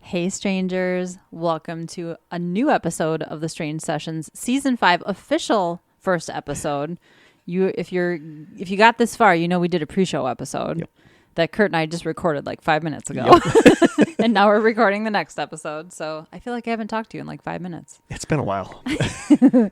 Hey strangers, welcome to a new episode of the Strange Sessions, season 5 official first episode. If you got this far, you know we did a pre-show episode that Kurt and I just recorded like 5 minutes ago. And now we're recording the next episode. So I feel like I haven't talked to you in like 5 minutes. It's been a while.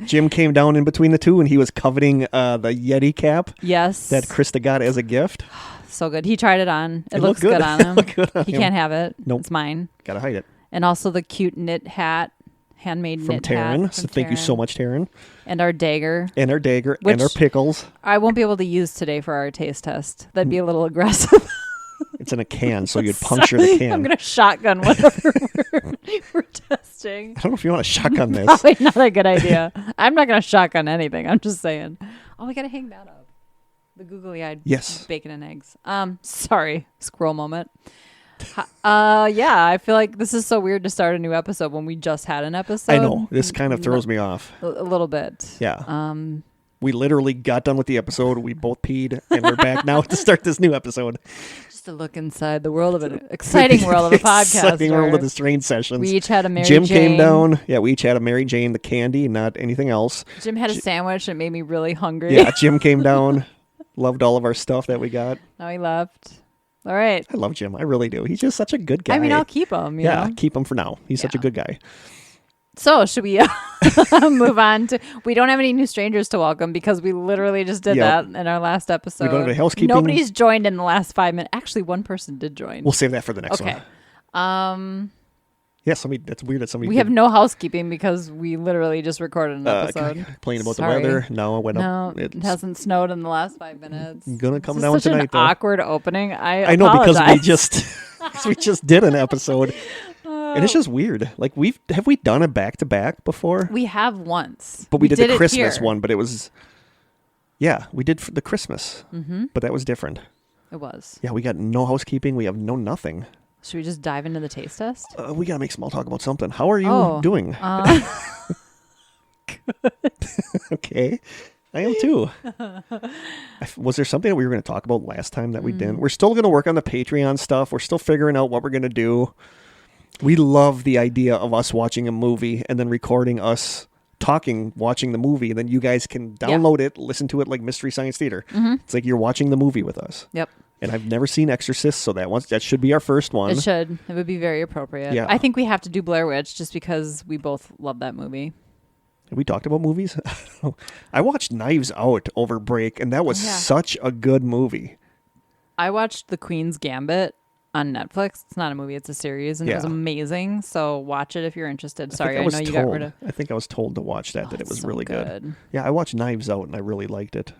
Jim came down in between the two and he was coveting the Yeti cap. Yes. That Krista got as a gift. So good. He tried it on. It looks good on him. He can't have it. Nope. It's mine. Gotta hide it. And also the cute knit hat, handmade from knit Taryn. hat. So thank you so much, Taryn. And our dagger. And our dagger. And our pickles. I won't be able to use today for our taste test. That'd be a little aggressive. It's in a can, so you'd puncture the can. I'm going to shotgun whatever we're testing. I don't know if you want to shotgun this. Probably not a good idea. I'm not going to shotgun anything. I'm just saying. Oh, we got to hang that up. The googly-eyed bacon and eggs. Sorry, squirrel moment. Yeah, I feel like this is so weird to start a new episode when we just had an episode. I know. This kind of throws me off. A little bit. Yeah. We literally got done with the episode. We both peed, and we're back now to start this new episode. Just to look inside the world of an exciting world of a podcast. Exciting world of the Strange Sessions. We each had a Mary Jim Jane. Came down. Yeah, we each had a Mary Jane, the candy, not anything else. Jim had a sandwich that made me really hungry. Yeah, Jim came down. Loved all of our stuff that we got. Now he left. All right. I love Jim. I really do. He's just such a good guy. I mean, I'll keep him. You know? Keep him for now. He's such a good guy. So should we move on to... We don't have any new strangers to welcome because we literally just did that in our last episode. We don't have any housekeeping. Nobody's joined in the last 5 minutes. Actually, one person did join. We'll save that for the next one. Okay. Yeah, that's weird that somebody... We have no housekeeping because we literally just recorded an episode. Complaining about the weather. No, it went up. It hasn't snowed in the last 5 minutes. Gonna come down such tonight, an awkward opening. I know, because apologize. we just did an episode. And it's just weird. Like, have we done a back-to-back before? We have once. But we did the Christmas one, but it was... Yeah, we did the Christmas. Mm-hmm. But that was different. It was. Yeah, we got no housekeeping. We have no nothing. Should we just dive into the taste test? We got to make small talk about something. How are you doing? Good. Okay. I am too. Was there something that we were going to talk about last time that we didn't? We're still going to work on the Patreon stuff. We're still figuring out what we're going to do. We love the idea of us watching a movie and then recording us watching the movie. And then you guys can download it, listen to it like Mystery Science Theater. Mm-hmm. It's like you're watching the movie with us. Yep. And I've never seen Exorcist, so that should be our first one. It should. It would be very appropriate. Yeah. I think we have to do Blair Witch just because we both love that movie. Have we talked about movies? I watched Knives Out over break, and that was such a good movie. I watched The Queen's Gambit on Netflix. It's not a movie, it's a series, and it was amazing. So watch it if you're interested. Sorry, I know you got rid of... I think I was told to watch that it was so really good. Yeah, I watched Knives Out, and I really liked it.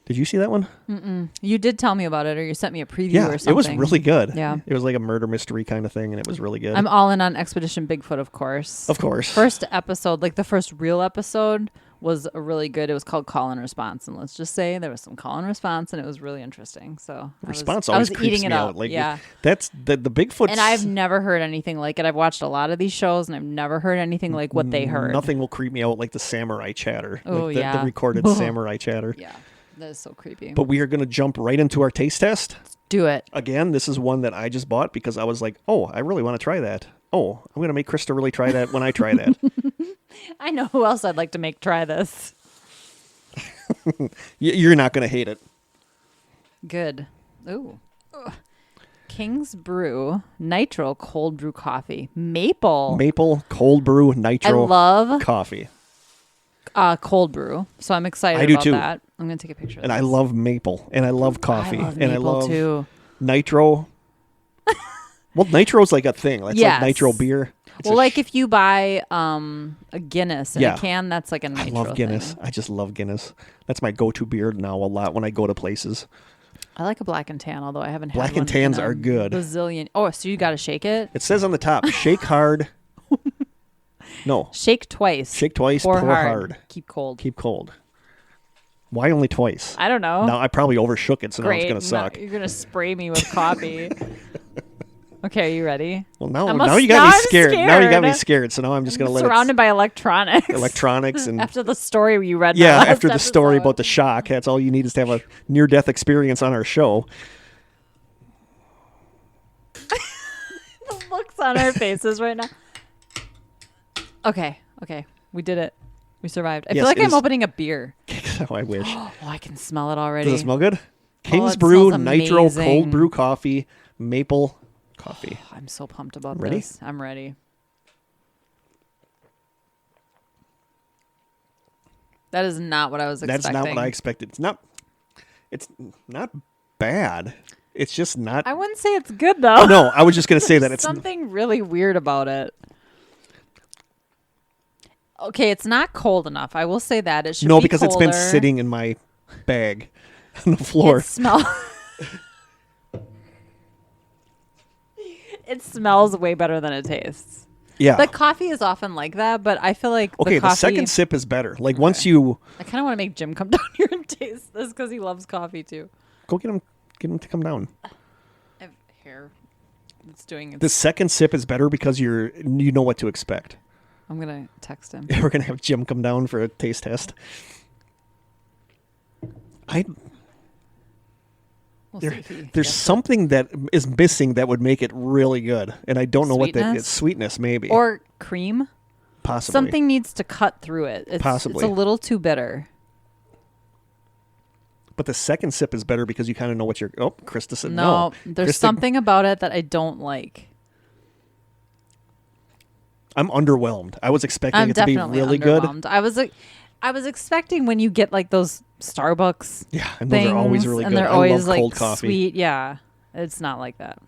Did you see that one? Mm-mm. You did tell me about it, or you sent me a preview or something. It was really good. Yeah. It was like a murder mystery kind of thing, and it was really good. I'm all in on Expedition Bigfoot, of course. Of course. First episode, like the first real episode, was a really good. It was called Call and Response, and let's just say there was some call and response, and it was really interesting. So response I was always creeps eating me it out. up. Like, yeah, that's the Bigfoot. And I've never heard anything like it. I've watched a lot of these shows, and I've never heard anything like what they heard. Nothing will creep me out like the samurai chatter. Oh, like yeah. The recorded samurai chatter. Yeah. That is so creepy. But we are going to jump right into our taste test. Let's do it. Again, this is one that I just bought because I was like, oh, I really want to try that. Oh, I'm going to make Krista really try that when I try that. I know who else I'd like to make try this. You're not going to hate it. Good. Ooh. Ugh. King's Brew Nitro Cold Brew Coffee. Maple cold brew nitro I love coffee. Cold brew. So I'm excited I do about too. that. I'm going to take a picture of And this. I love maple. And I love coffee. I love and maple I love too. nitro. Well, nitro's like a thing. It's like nitro beer. Well, like if you buy a Guinness in a can, that's like a nitro I love Guinness. thing. I just love Guinness. That's my go-to beer now a lot when I go to places. I like a black and tan, although I haven't had Black one and tans in a are good. Bazillion. Oh, so you got to shake it? It says on the top, shake hard. No. Shake twice. Shake twice, pour hard. Keep cold. Keep cold. Why only twice? I don't know. Now I probably overshook it, so Great. now it's going to suck. No, you're going to spray me with coffee. Okay, are you ready? Well, now you got me scared. Now you got me scared, so now I'm just going to let it... Surrounded by electronics. Electronics and... After the story you read. Yeah, after the story about the shock. That's all you need is to have a near-death experience on our show. The looks on our faces right now. Okay. We did it. We survived. I feel like I'm opening a beer. Oh, I wish. Oh, I can smell it already. Does it smell good? King's it Brew smells Nitro amazing. Cold Brew Coffee, Maple Coffee. I'm so pumped about Ready? this. I'm ready. That is not what I was expecting. That's not what I expected. It's not bad. It's just not. I wouldn't say it's good though. No, I was just going to say that it's something really weird about it. Okay, it's not cold enough. I will say that it should be because colder. it's been sitting in my bag on the floor. It smells way better than it tastes. Yeah. The coffee is often like that, but I feel like the second sip is better. Like once you, I kind of want to make Jim come down here and taste this because he loves coffee too. Go get him to come down. I have hair. It's doing. The second sip is better because you know what to expect. I'm gonna text him. We're gonna have Jim come down for a taste test. There's something that is missing that would make it really good, and I don't know what that is. Sweetness, maybe, or cream. Possibly, something needs to cut through it. Possibly, it's a little too bitter. But the second sip is better because you kind of know what you're. Oh, Krista said no. No, there's something about it that I don't like. I'm underwhelmed. I was expecting it to be really good. I was expecting when you get like those Starbucks and those are always really good. And they're I always love cold like coffee. Sweet. Yeah, it's not like that.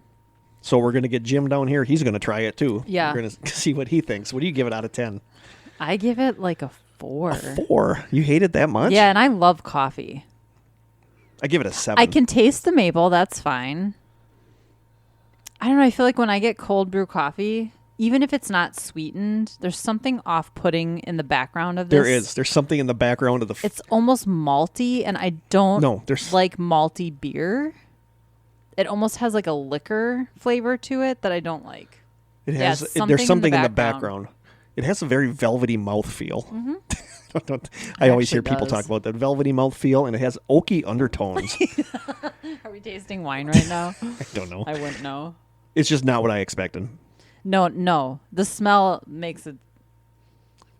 So we're gonna get Jim down here. He's gonna try it too. Yeah, we're gonna see what he thinks. What do you give it out of 10? I give it like a 4. A 4? You hate it that much? Yeah, and I love coffee. I give it a 7. I can taste the maple. That's fine. I don't know. I feel like when I get cold brew coffee, even if it's not sweetened, there's something off-putting in the background of this. There is. There's something in the background of the... It's almost malty, and I don't like malty beer. It almost has like a liquor flavor to it that I don't like. It has. There's something in the background. It has a very velvety mouthfeel. Mm-hmm. I always hear people talk about that velvety mouthfeel, and it has oaky undertones. Are we tasting wine right now? I don't know. I wouldn't know. It's just not what I expected. No. The smell makes it.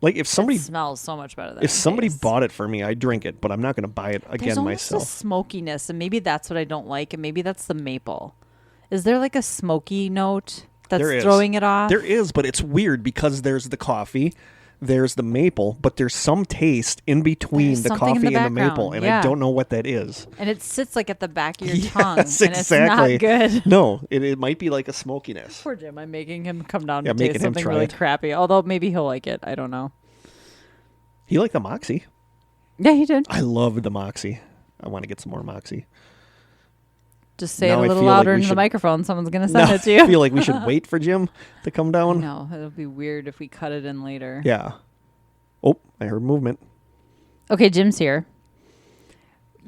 Like if somebody it smells so much better than if somebody bought it for me, I'd drink it, but I'm not going to buy it again myself. There's almost a smokiness, and maybe that's what I don't like, and maybe that's the maple. Is there like a smoky note that's throwing it off? There is, but it's weird because there's the coffee, there's the maple, but there's some taste in between the coffee and the maple, and I don't know what that is. And it sits like at the back of your tongue, and exactly. It's not good. No, it might be like a smokiness. Poor Jim, I'm making him come down to taste something really crappy, although maybe he'll like it. I don't know. He liked the Moxie. Yeah, he did. I love the Moxie. I want to get some more Moxie. Just say it a little louder into the microphone. Someone's going to send it to you. I feel like we should wait for Jim to come down. No, it'll be weird if we cut it in later. Yeah. Oh, I heard movement. Okay, Jim's here.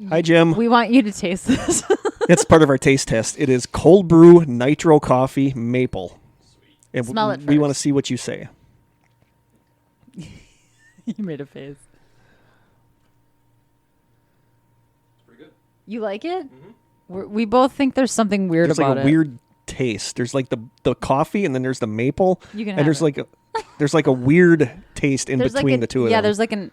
Hi, Jim. We want you to taste this. It's part of our taste test. It is cold brew nitro coffee maple. Sweet. And smell it first. We want to see what you say. You made a face. It's pretty good. You like it? Mm-hmm. We both think there's something weird about it. There's like a weird taste. There's like the coffee, and then there's the maple. You can and there's like a weird taste in between the two of them. Yeah, there's like an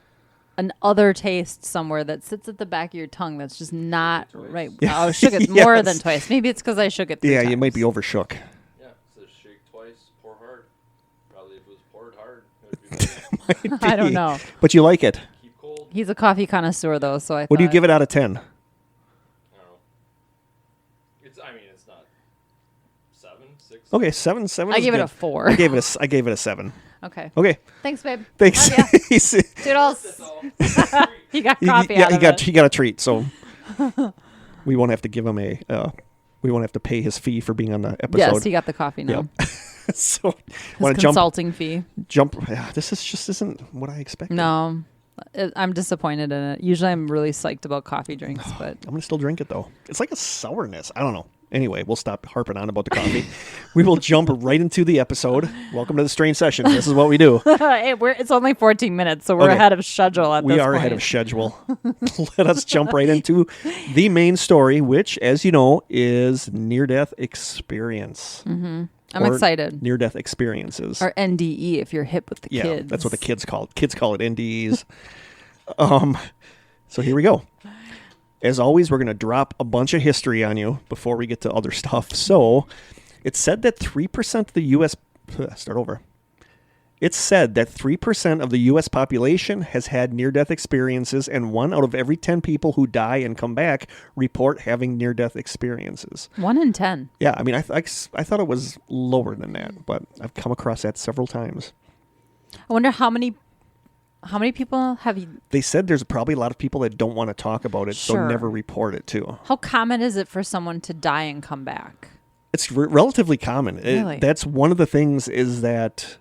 other taste somewhere that sits at the back of your tongue that's just not right. Yeah. I shook it more than twice. Maybe it's because I shook it 3 times. Yeah, you might be overshook. Yeah, so shake twice, pour hard. Probably if it was poured hard, it would be I don't know. But you like it. Keep cold. He's a coffee connoisseur, though, so What do you give it out of 10? I don't know. It's not 7, 6. Okay, 7. I is gave it good. a 4. I gave it a 7. Okay. Thanks, babe. Thanks. Toodles. He got coffee out of it. He got a treat, so we won't have to give him we won't have to pay his fee for being on the episode. Yes, he got the coffee now. Yep. So his consulting fee. This isn't what I expected. No, I'm disappointed in it. Usually I'm really psyched about coffee drinks, but I'm going to still drink it, though. It's like a sourness. I don't know. Anyway, we'll stop harping on about the coffee. We will jump right into the episode. Welcome to the Strange Session. This is what we do. It's only 14 minutes, so we're ahead of schedule at this point. We are ahead of schedule. Let us jump right into the main story, which, as you know, is near-death experience. Mm-hmm. I'm excited. Near-death experiences. Or NDE if you're hip with the Yeah, kids. that's what the kids call it. Kids call it NDEs. So here we go. As always, we're going to drop a bunch of history on you before we get to other stuff. So it's said that 3% of the U.S. Start over. It's said that 3% of the U.S. population has had near-death experiences, and 1 out of every 10 people who die and come back report having near-death experiences. 1 in 10. Yeah, I mean, I thought it was lower than that, but I've come across that several times. I wonder how many people have you... They said there's probably a lot of people that don't want to talk about it, so Sure. never report it, too. How common is it for someone to die and come back? It's relatively common. Really? That's one of the things is that...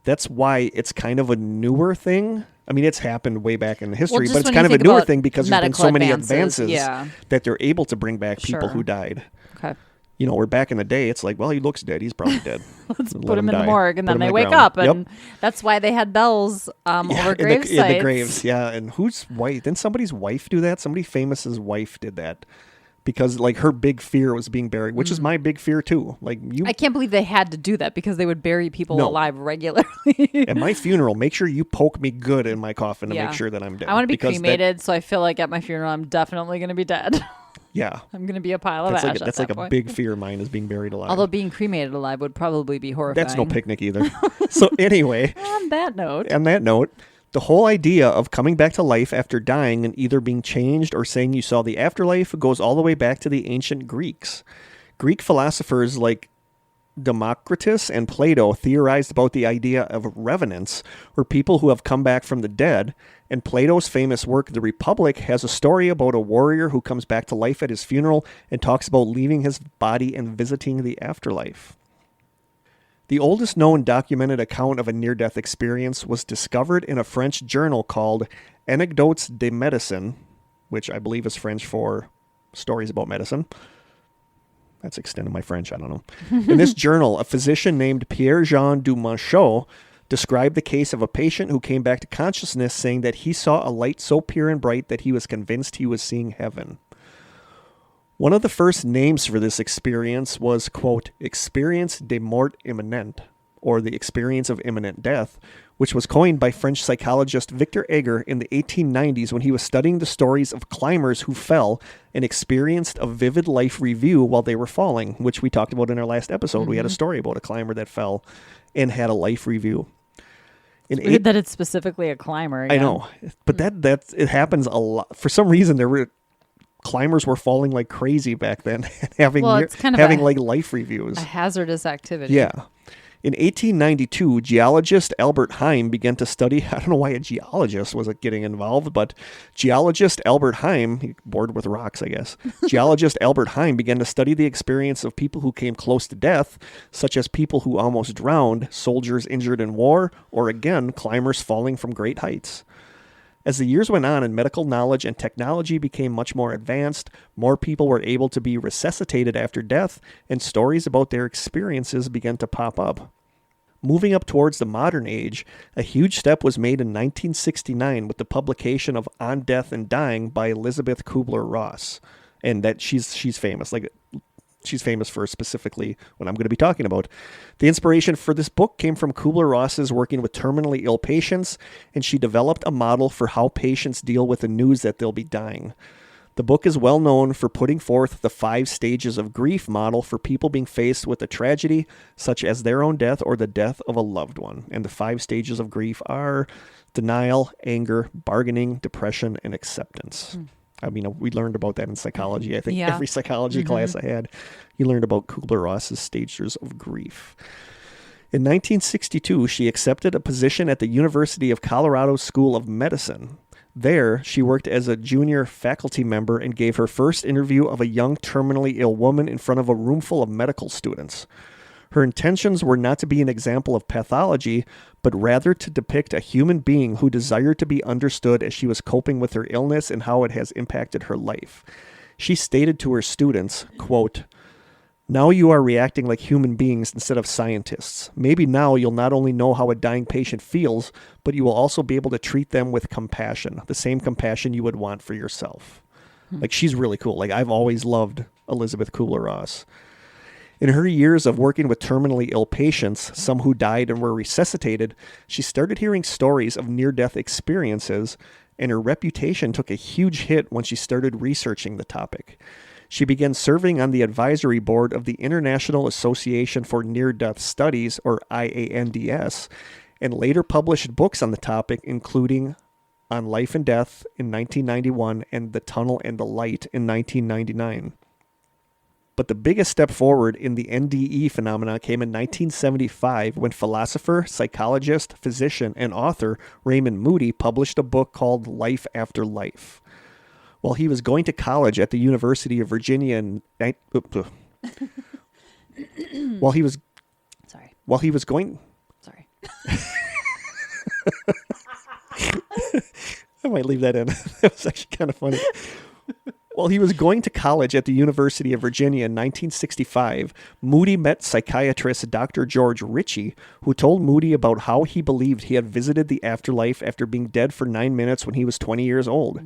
That's why it's kind of a newer thing. I mean, it's happened way back in history, just but it's when kind you of a think newer about thing because there's been medical so many advances, advances yeah. that they're able to bring back people Sure. who died. Okay. You know, where back in the day, it's like, well, he looks dead. He's probably dead. Let's Let put him in the die. morgue, and Put then him they in the wake ground. up, and Yep. that's why they had bells over grave sites. In the graves, yeah. And whose wife? Didn't somebody's wife do that? Somebody famous's wife did that. Because, like, her big fear was being buried, which is my big fear, too. Like, I can't believe they had to do that because they would bury people No. alive regularly. at my funeral, make sure you poke me good in my coffin to Yeah. make sure that I'm dead. I want to be Because cremated, so I feel like at my funeral I'm definitely going to be dead. Yeah. I'm going to be a pile of That's ash like, at that's that like a point. big fear of mine is being buried alive. Although being cremated alive would probably be horrifying. That's no picnic either. So anyway, On that note, the whole idea of coming back to life after dying and either being changed or saying you saw the afterlife goes all the way back to the ancient Greeks. Greek philosophers like Democritus and Plato theorized about the idea of revenants, or people who have come back from the dead, and Plato's famous work, The Republic, has a story about a warrior who comes back to life at his funeral and talks about leaving his body and visiting the afterlife. The oldest known documented account of a near-death experience was discovered in a French journal called Anecdotes de Médecine, which I believe is French for stories about medicine. That's extending my French, I don't know. In this journal, a physician named Pierre-Jean Dumonchot described the case of a patient who came back to consciousness saying that he saw a light so pure and bright that he was convinced he was seeing heaven. One of the first names for this experience was, quote, experience de mort imminente, or the experience of imminent death, which was coined by French psychologist Victor Ager in the 1890s when he was studying the stories of climbers who fell and experienced a vivid life review while they were falling, which we talked about in our last episode. We had a story about a climber that fell and had a life review. it's weird that it's specifically a climber. I yeah. know, but that it happens a lot. For some reason, climbers were falling like crazy back then and having it's kind of having like life reviews. A hazardous activity. Yeah. In 1892, geologist Albert Heim began to study, I don't know why a geologist was getting involved, but geologist Albert Heim, bored with rocks, I guess, geologist Albert Heim began to study the experience of people who came close to death, such as people who almost drowned, soldiers injured in war, or again, climbers falling from great heights. As the years went on and medical knowledge and technology became much more advanced, more people were able to be resuscitated after death, and stories about their experiences began to pop up. Moving up towards the modern age, a huge step was made in 1969 with the publication of On Death and Dying by Elizabeth Kubler-Ross. And that she's famous. She's famous for specifically what I'm going to be talking about. The inspiration for this book came from Kubler-Ross's working with terminally ill patients, and she developed a model for how patients deal with the news that they'll be dying. The book is well known for putting forth the 5 stages of grief model for people being faced with a tragedy, such as their own death or the death of a loved one. And the 5 stages of grief are denial, anger, bargaining, depression, and acceptance. I mean, we learned about that in psychology. I think every psychology class I had, you learned about Kubler-Ross's stages of grief. In 1962, she accepted a position at the University of Colorado School of Medicine. There, she worked as a junior faculty member and gave her first interview of a young terminally ill woman in front of a room full of medical students. Her intentions were not to be an example of pathology, but rather to depict a human being who desired to be understood as she was coping with her illness and how it has impacted her life. She stated to her students, quote, "Now you are reacting like human beings instead of scientists. Maybe now you'll not only know how a dying patient feels, but you will also be able to treat them with compassion, the same compassion you would want for yourself." Like, she's really cool. Like, I've always loved Elizabeth Kubler-Ross. In her years of working with terminally ill patients, some who died and were resuscitated, she started hearing stories of near-death experiences, and her reputation took a huge hit when she started researching the topic. She began serving on the advisory board of the International Association for Near-Death Studies, or IANDS, and later published books on the topic, including On Life and Death in 1991 and The Tunnel and the Light in 1999. But the biggest step forward in the NDE phenomena came in 1975 when philosopher, psychologist, physician, and author Raymond Moody published a book called Life After Life. While he was going to college at the University of Virginia in while he was going Sorry. I might leave that in. That was actually kind of funny. While he was going to college at the University of Virginia in 1965, Moody met psychiatrist Dr. George Ritchie, who told Moody about how he believed he had visited the afterlife after being dead for 9 minutes when he was 20 years old.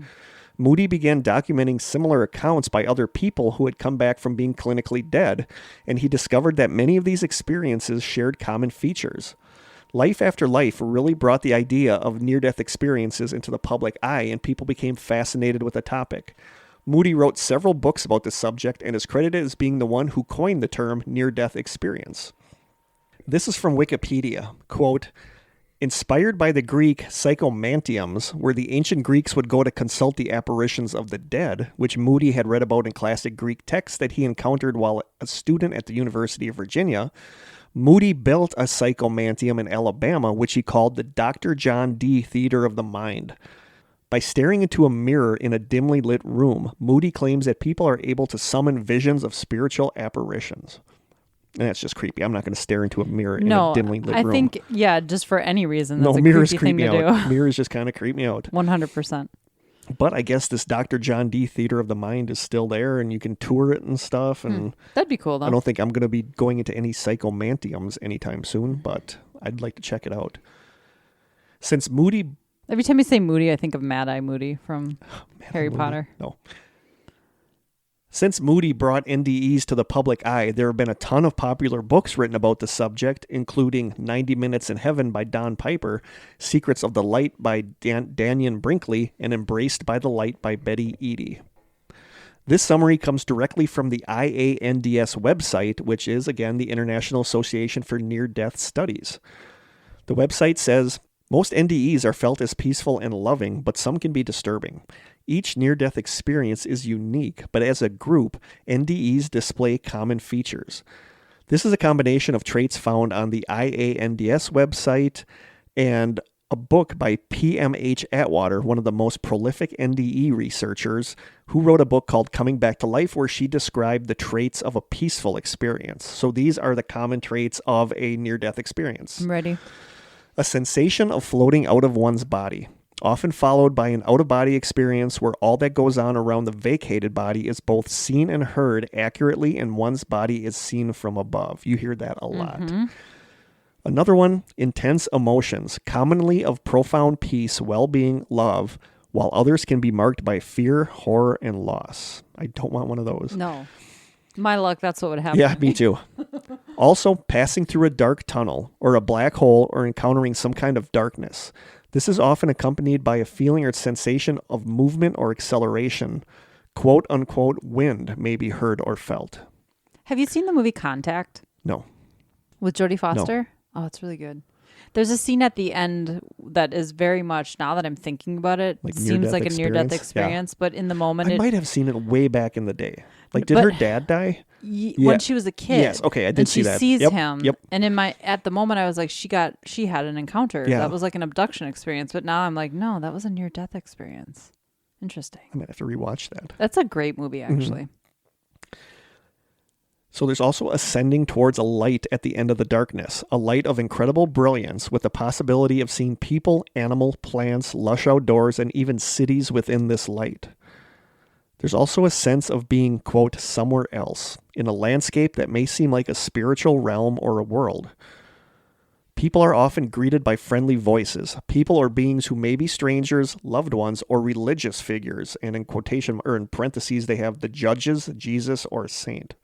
Moody began documenting similar accounts by other people who had come back from being clinically dead, and he discovered that many of these experiences shared common features. Life After Life really brought the idea of near-death experiences into the public eye, and people became fascinated with the topic. Moody wrote several books about this subject and is credited as being the one who coined the term near-death experience. This is from Wikipedia. Quote, inspired by the Greek psychomantiums, where the ancient Greeks would go to consult the apparitions of the dead, which Moody had read about in classic Greek texts that he encountered while a student at the University of Virginia, Moody built a psychomantium in Alabama, which he called the Dr. John D. Theater of the Mind. By staring into a mirror in a dimly lit room, Moody claims that people are able to summon visions of spiritual apparitions. And that's just creepy. I'm not going to stare into a mirror in a dimly lit room. I think, just for any reason, that's a mirrors creepy creep thing me to out. do. Mirrors just kind of creep me out. 100%. But I guess this Dr. John D. Theater of the Mind is still there, and you can tour it and stuff. And That'd be cool, though. I don't think I'm going to be going into any psychomantiums anytime soon, but I'd like to check it out. Since Moody... Every time you say Moody, I think of Mad-Eye Moody from Harry Potter. No. Since Moody brought NDEs to the public eye, there have been a ton of popular books written about the subject, including 90 Minutes in Heaven by Don Piper, Secrets of the Light by Dannion Brinkley, and Embraced by the Light by Betty Eadie. This summary comes directly from the IANDS website, which is, again, the International Association for Near-Death Studies. The website says, most NDEs are felt as peaceful and loving, but some can be disturbing. Each near-death experience is unique, but as a group, NDEs display common features. This is a combination of traits found on the IANDS website and a book by PMH Atwater, one of the most prolific NDE researchers, who wrote a book called Coming Back to Life, where she described the traits of a peaceful experience. So these are the common traits of a near-death experience. I'm ready. A sensation of floating out of one's body, often followed by an out-of-body experience where all that goes on around the vacated body is both seen and heard accurately, and one's body is seen from above. You hear that a lot. Mm-hmm. Another one, intense emotions, commonly of profound peace, well-being, love, while others can be marked by fear, horror, and loss. I don't want one of those. No. My luck, that's what would happen. Yeah, me too. Also, passing through a dark tunnel or a black hole or encountering some kind of darkness. This is often accompanied by a feeling or sensation of movement or acceleration. Quote, unquote, wind may be heard or felt. Have you seen the movie Contact? No. With Jodie Foster? No. Oh, it's really good. There's a scene at the end that is very much, now that I'm thinking about it, like seems like a near-death experience, but in the moment... I might have seen it way back in the day. Like, did her dad die? When she was a kid. Yes, okay, I did see that. And she sees him. Yep. And at the moment, I was like, she had an encounter. Yeah. That was like an abduction experience. But now I'm like, no, that was a near-death experience. Interesting. I might have to rewatch that. That's a great movie, actually. Mm-hmm. So there's also ascending towards a light at the end of the darkness, a light of incredible brilliance with the possibility of seeing people, animal, plants, lush outdoors, and even cities within this light. There's also a sense of being, quote, somewhere else, in a landscape that may seem like a spiritual realm or a world. People are often greeted by friendly voices, people or beings who may be strangers, loved ones, or religious figures, and in quotation or in parentheses they have the judges, Jesus, or a saint.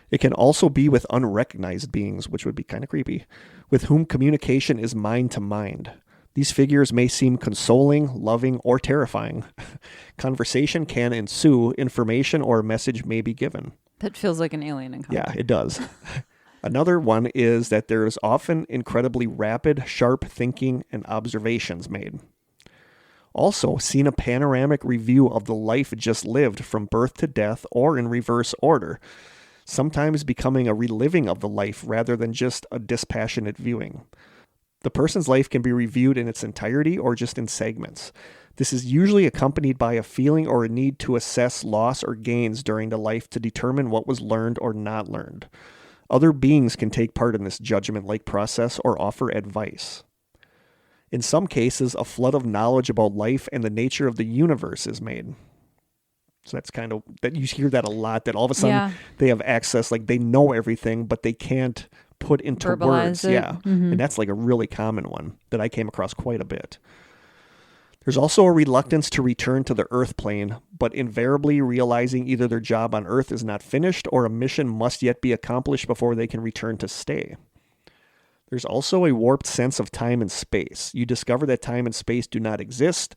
It can also be with unrecognized beings, which would be kind of creepy, with whom communication is mind to mind. These figures may seem consoling, loving, or terrifying. Conversation can ensue, information or a message may be given. That feels like an alien encounter. Yeah, it does. Another one is that there is often incredibly rapid, sharp thinking and observations made. Also, seen a panoramic review of the life just lived from birth to death or in reverse order, sometimes becoming a reliving of the life rather than just a dispassionate viewing. The person's life can be reviewed in its entirety or just in segments. This is usually accompanied by a feeling or a need to assess loss or gains during the life to determine what was learned or not learned. Other beings can take part in this judgment-like process or offer advice. In some cases, a flood of knowledge about life and the nature of the universe is made. So that's kind of, that you hear that a lot, that all of a sudden they have access, like they know everything, but they can't put into words. It. Yeah. Mm-hmm. And that's like a really common one that I came across quite a bit. There's also a reluctance to return to the earth plane, but invariably realizing either their job on earth is not finished or a mission must yet be accomplished before they can return to stay. There's also a warped sense of time and space. You discover that time and space do not exist,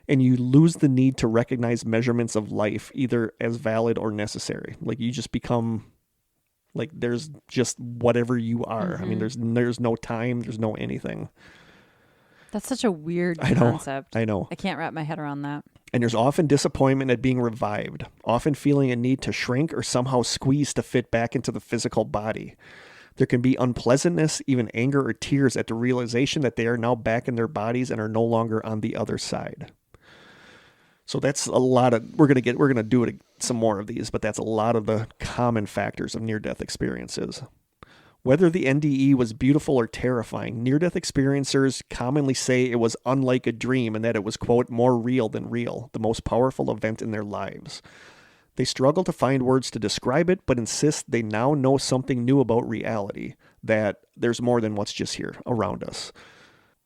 and you lose the need to recognize measurements of life either as valid or necessary. Like you just become, like there's just whatever you are. Mm-hmm. I mean, there's no time, there's no anything. That's such a weird concept. I know. I can't wrap my head around that. And there's often disappointment at being revived, often feeling a need to shrink or somehow squeeze to fit back into the physical body. There can be unpleasantness, even anger or tears at the realization that they are now back in their bodies and are no longer on the other side. So that's a lot of, we're going to do some more of these, but that's a lot of the common factors of near-death experiences. Whether the NDE was beautiful or terrifying, near-death experiencers commonly say it was unlike a dream and that it was, quote, more real than real, the most powerful event in their lives. They struggle to find words to describe it, but insist they now know something new about reality, that there's more than what's just here around us.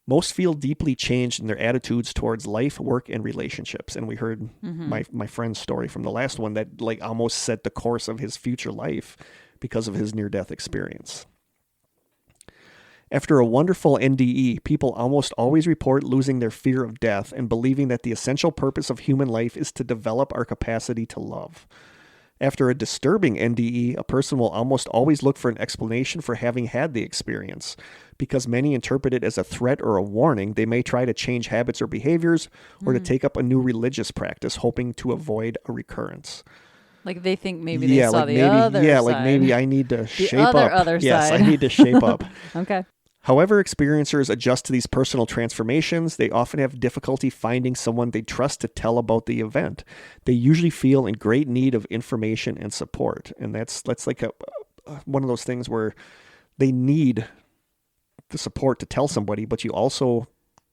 Most feel deeply changed in their attitudes towards life, work, and relationships. And we heard my friend's story from the last one that like almost set the course of his future life because of his near-death experience. After a wonderful NDE, people almost always report losing their fear of death and believing that the essential purpose of human life is to develop our capacity to love. After a disturbing NDE, a person will almost always look for an explanation for having had the experience. Because many interpret it as a threat or a warning, they may try to change habits or behaviors or to take up a new religious practice, hoping to avoid a recurrence. Like they think maybe they saw the other side. Yeah, like maybe I need to shape up. Other yes, side. I need to shape up. Okay. However, experiencers adjust to these personal transformations. They often have difficulty finding someone they trust to tell about the event. They usually feel in great need of information and support. And that's like one of those things where they need the support to tell somebody, but you also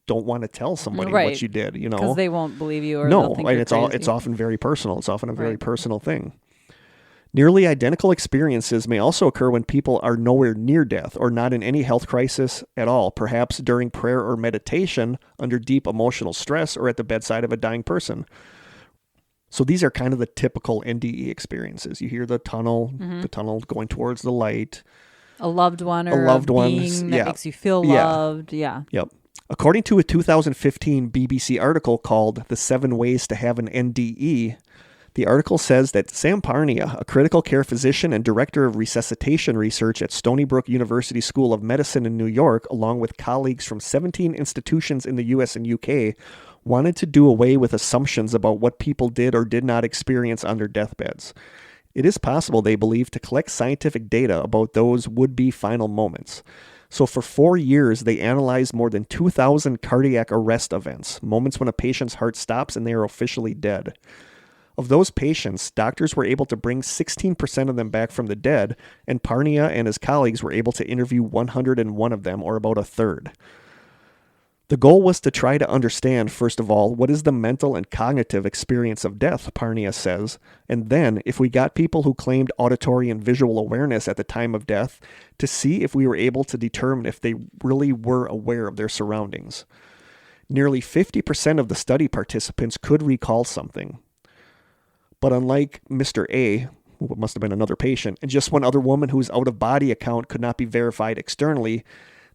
don't want to tell somebody what you did, you know? Because they won't believe you or no, they'll think and you're it's often very personal. It's often a very Right. personal thing. Nearly identical experiences may also occur when people are nowhere near death or not in any health crisis at all, perhaps during prayer or meditation, under deep emotional stress, or at the bedside of a dying person. So these are kind of the typical NDE experiences. You hear the tunnel going towards the light. A loved one or loved a one, being that yeah. makes you feel Yeah. loved. Yeah. Yep. According to a 2015 BBC article called The 7 Ways to Have an NDE, the article says that Sam Parnia, a critical care physician and director of resuscitation research at Stony Brook University School of Medicine in New York, along with colleagues from 17 institutions in the US and UK, wanted to do away with assumptions about what people did or did not experience on their deathbeds. It is possible, they believe, to collect scientific data about those would-be final moments. So for 4 years, they analyzed more than 2,000 cardiac arrest events, moments when a patient's heart stops and they are officially dead. Of those patients, doctors were able to bring 16% of them back from the dead, and Parnia and his colleagues were able to interview 101 of them, or about a third. The goal was to try to understand, first of all, what is the mental and cognitive experience of death, Parnia says, and then, if we got people who claimed auditory and visual awareness at the time of death, to see if we were able to determine if they really were aware of their surroundings. Nearly 50% of the study participants could recall something. But unlike Mr. A, who must have been another patient, and just one other woman whose out-of-body account could not be verified externally,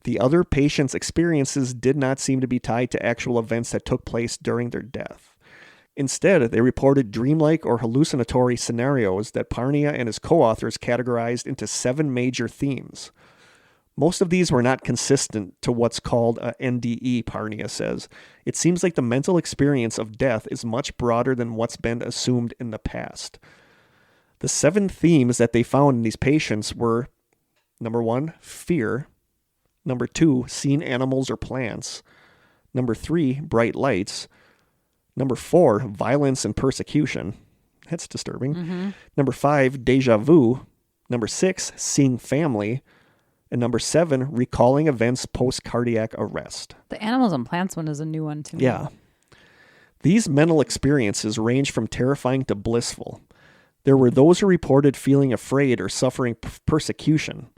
the other patients' experiences did not seem to be tied to actual events that took place during their death. Instead, they reported dreamlike or hallucinatory scenarios that Parnia and his co-authors categorized into 7 major themes. Most of these were not consistent to what's called a NDE, Parnia says. It seems like the mental experience of death is much broader than what's been assumed in the past. The 7 themes that they found in these patients were, number 1, fear. Number 2, seeing animals or plants. Number 3, bright lights. Number 4, violence and persecution. That's disturbing. Number 5, deja vu. Number 6, seeing family. And number 7, recalling events post-cardiac arrest. The animals and plants one is a new one to me. Yeah. These mental experiences range from terrifying to blissful. There were those who reported feeling afraid or suffering persecution.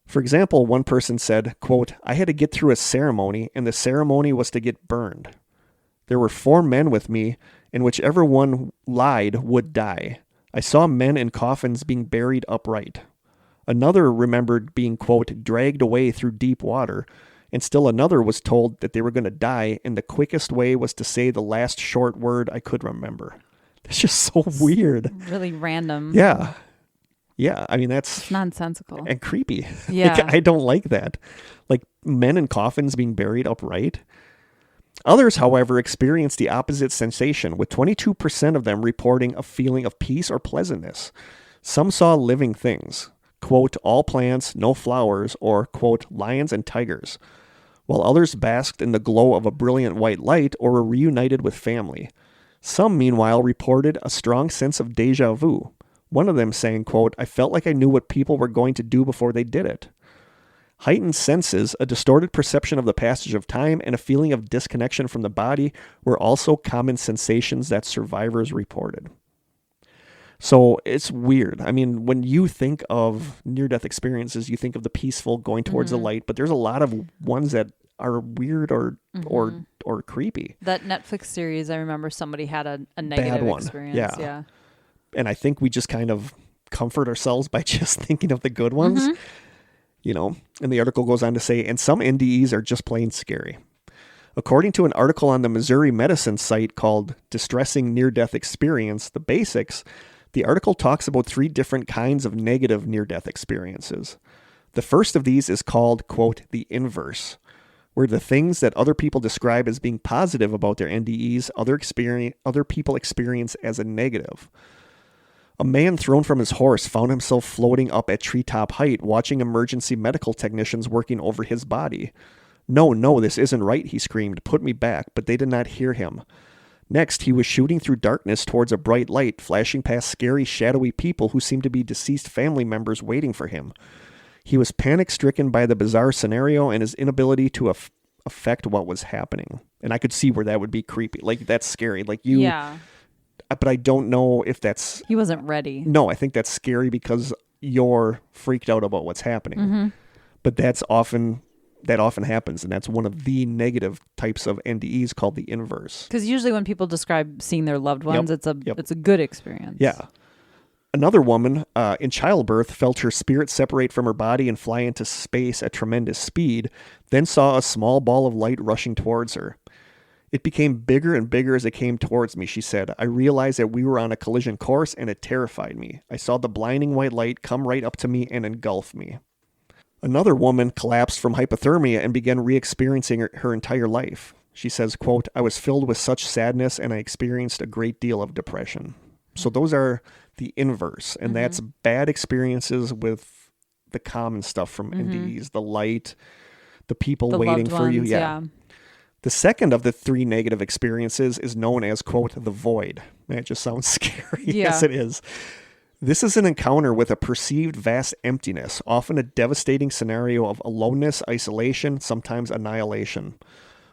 For example, one person said, quote, I had to get through a ceremony, and the ceremony was to get burned. There were 4 men with me, and whichever one lied would die. I saw men in coffins being buried upright. Another remembered being, quote, dragged away through deep water, and still another was told that they were going to die, and the quickest way was to say the last short word I could remember. It's just so weird. Really random. Yeah. Yeah, I mean, that's It's nonsensical. and creepy. Yeah. Like, I don't like that. Like men in coffins being buried upright. Others, however, experienced the opposite sensation, with 22% of them reporting a feeling of peace or pleasantness. Some saw living things, quote, all plants, no flowers, or, quote, lions and tigers, while others basked in the glow of a brilliant white light or were reunited with family. Some, meanwhile, reported a strong sense of deja vu. One of them saying, quote, I felt like I knew what people were going to do before they did it. Heightened senses, a distorted perception of the passage of time, and a feeling of disconnection from the body were also common sensations that survivors reported. So it's weird. I mean, when you think of near-death experiences, you think of the peaceful going towards the light, but there's a lot of ones that are weird or creepy. That Netflix series, I remember somebody had a negative Bad one. experience. Yeah. And I think we just kind of comfort ourselves by just thinking of the good ones, you know. And the article goes on to say, and some NDEs are just plain scary. According to an article on the Missouri Medicine site called Distressing Near-Death Experience, The Basics, the article talks about 3 different kinds of negative near-death experiences. The first of these is called, quote, the inverse, where the things that other people describe as being positive about their NDEs, other people experience as a negative. A man thrown from his horse found himself floating up at treetop height, watching emergency medical technicians working over his body. No, this isn't right, he screamed. Put me back, but they did not hear him. Next, he was shooting through darkness towards a bright light, flashing past scary, shadowy people who seemed to be deceased family members waiting for him. He was panic-stricken by the bizarre scenario and his inability to affect what was happening. And I could see where that would be creepy. Like, that's scary. Like, you... Yeah. But I don't know if that's... He wasn't ready. No, I think that's scary because you're freaked out about what's happening. But that often happens, and that's one of the negative types of NDEs called the inverse. Because usually when people describe seeing their loved ones, it's a good experience. Yeah. Another woman in childbirth felt her spirit separate from her body and fly into space at tremendous speed, then saw a small ball of light rushing towards her. It became bigger and bigger as it came towards me, she said. I realized that we were on a collision course, and it terrified me. I saw the blinding white light come right up to me and engulf me. Another woman collapsed from hypothermia and began re-experiencing her entire life. She says, quote, I was filled with such sadness, and I experienced a great deal of depression. So those are the inverse, and that's bad experiences with the common stuff from NDEs, the light, the people waiting for you. Yeah. The second of the 3 negative experiences is known as, quote, the void. Man, it just sounds scary. Yeah. Yes, it is. This is an encounter with a perceived vast emptiness, often a devastating scenario of aloneness, isolation, sometimes annihilation.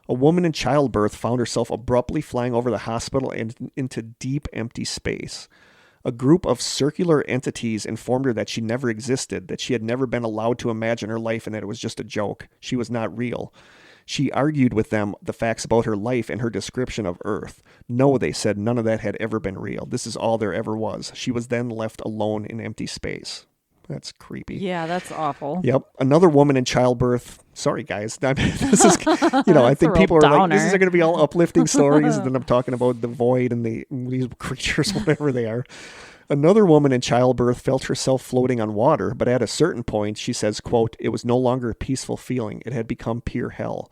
A woman in childbirth found herself abruptly flying over the hospital and into deep, empty space. A group of circular entities informed her that she never existed, that she had never been allowed to imagine her life, and that it was just a joke. She was not real. She argued with them the facts about her life and her description of Earth. No, they said, none of that had ever been real. This is all there ever was. She was then left alone in empty space. That's creepy. Yeah, that's awful. Yep. Another woman in childbirth. Sorry, guys. This is, I think people are like, this is going to be all uplifting stories. And then I'm talking about the void and these creatures, whatever they are. Another woman in childbirth felt herself floating on water, but at a certain point, she says, quote, "It was no longer a peaceful feeling. It had become pure hell.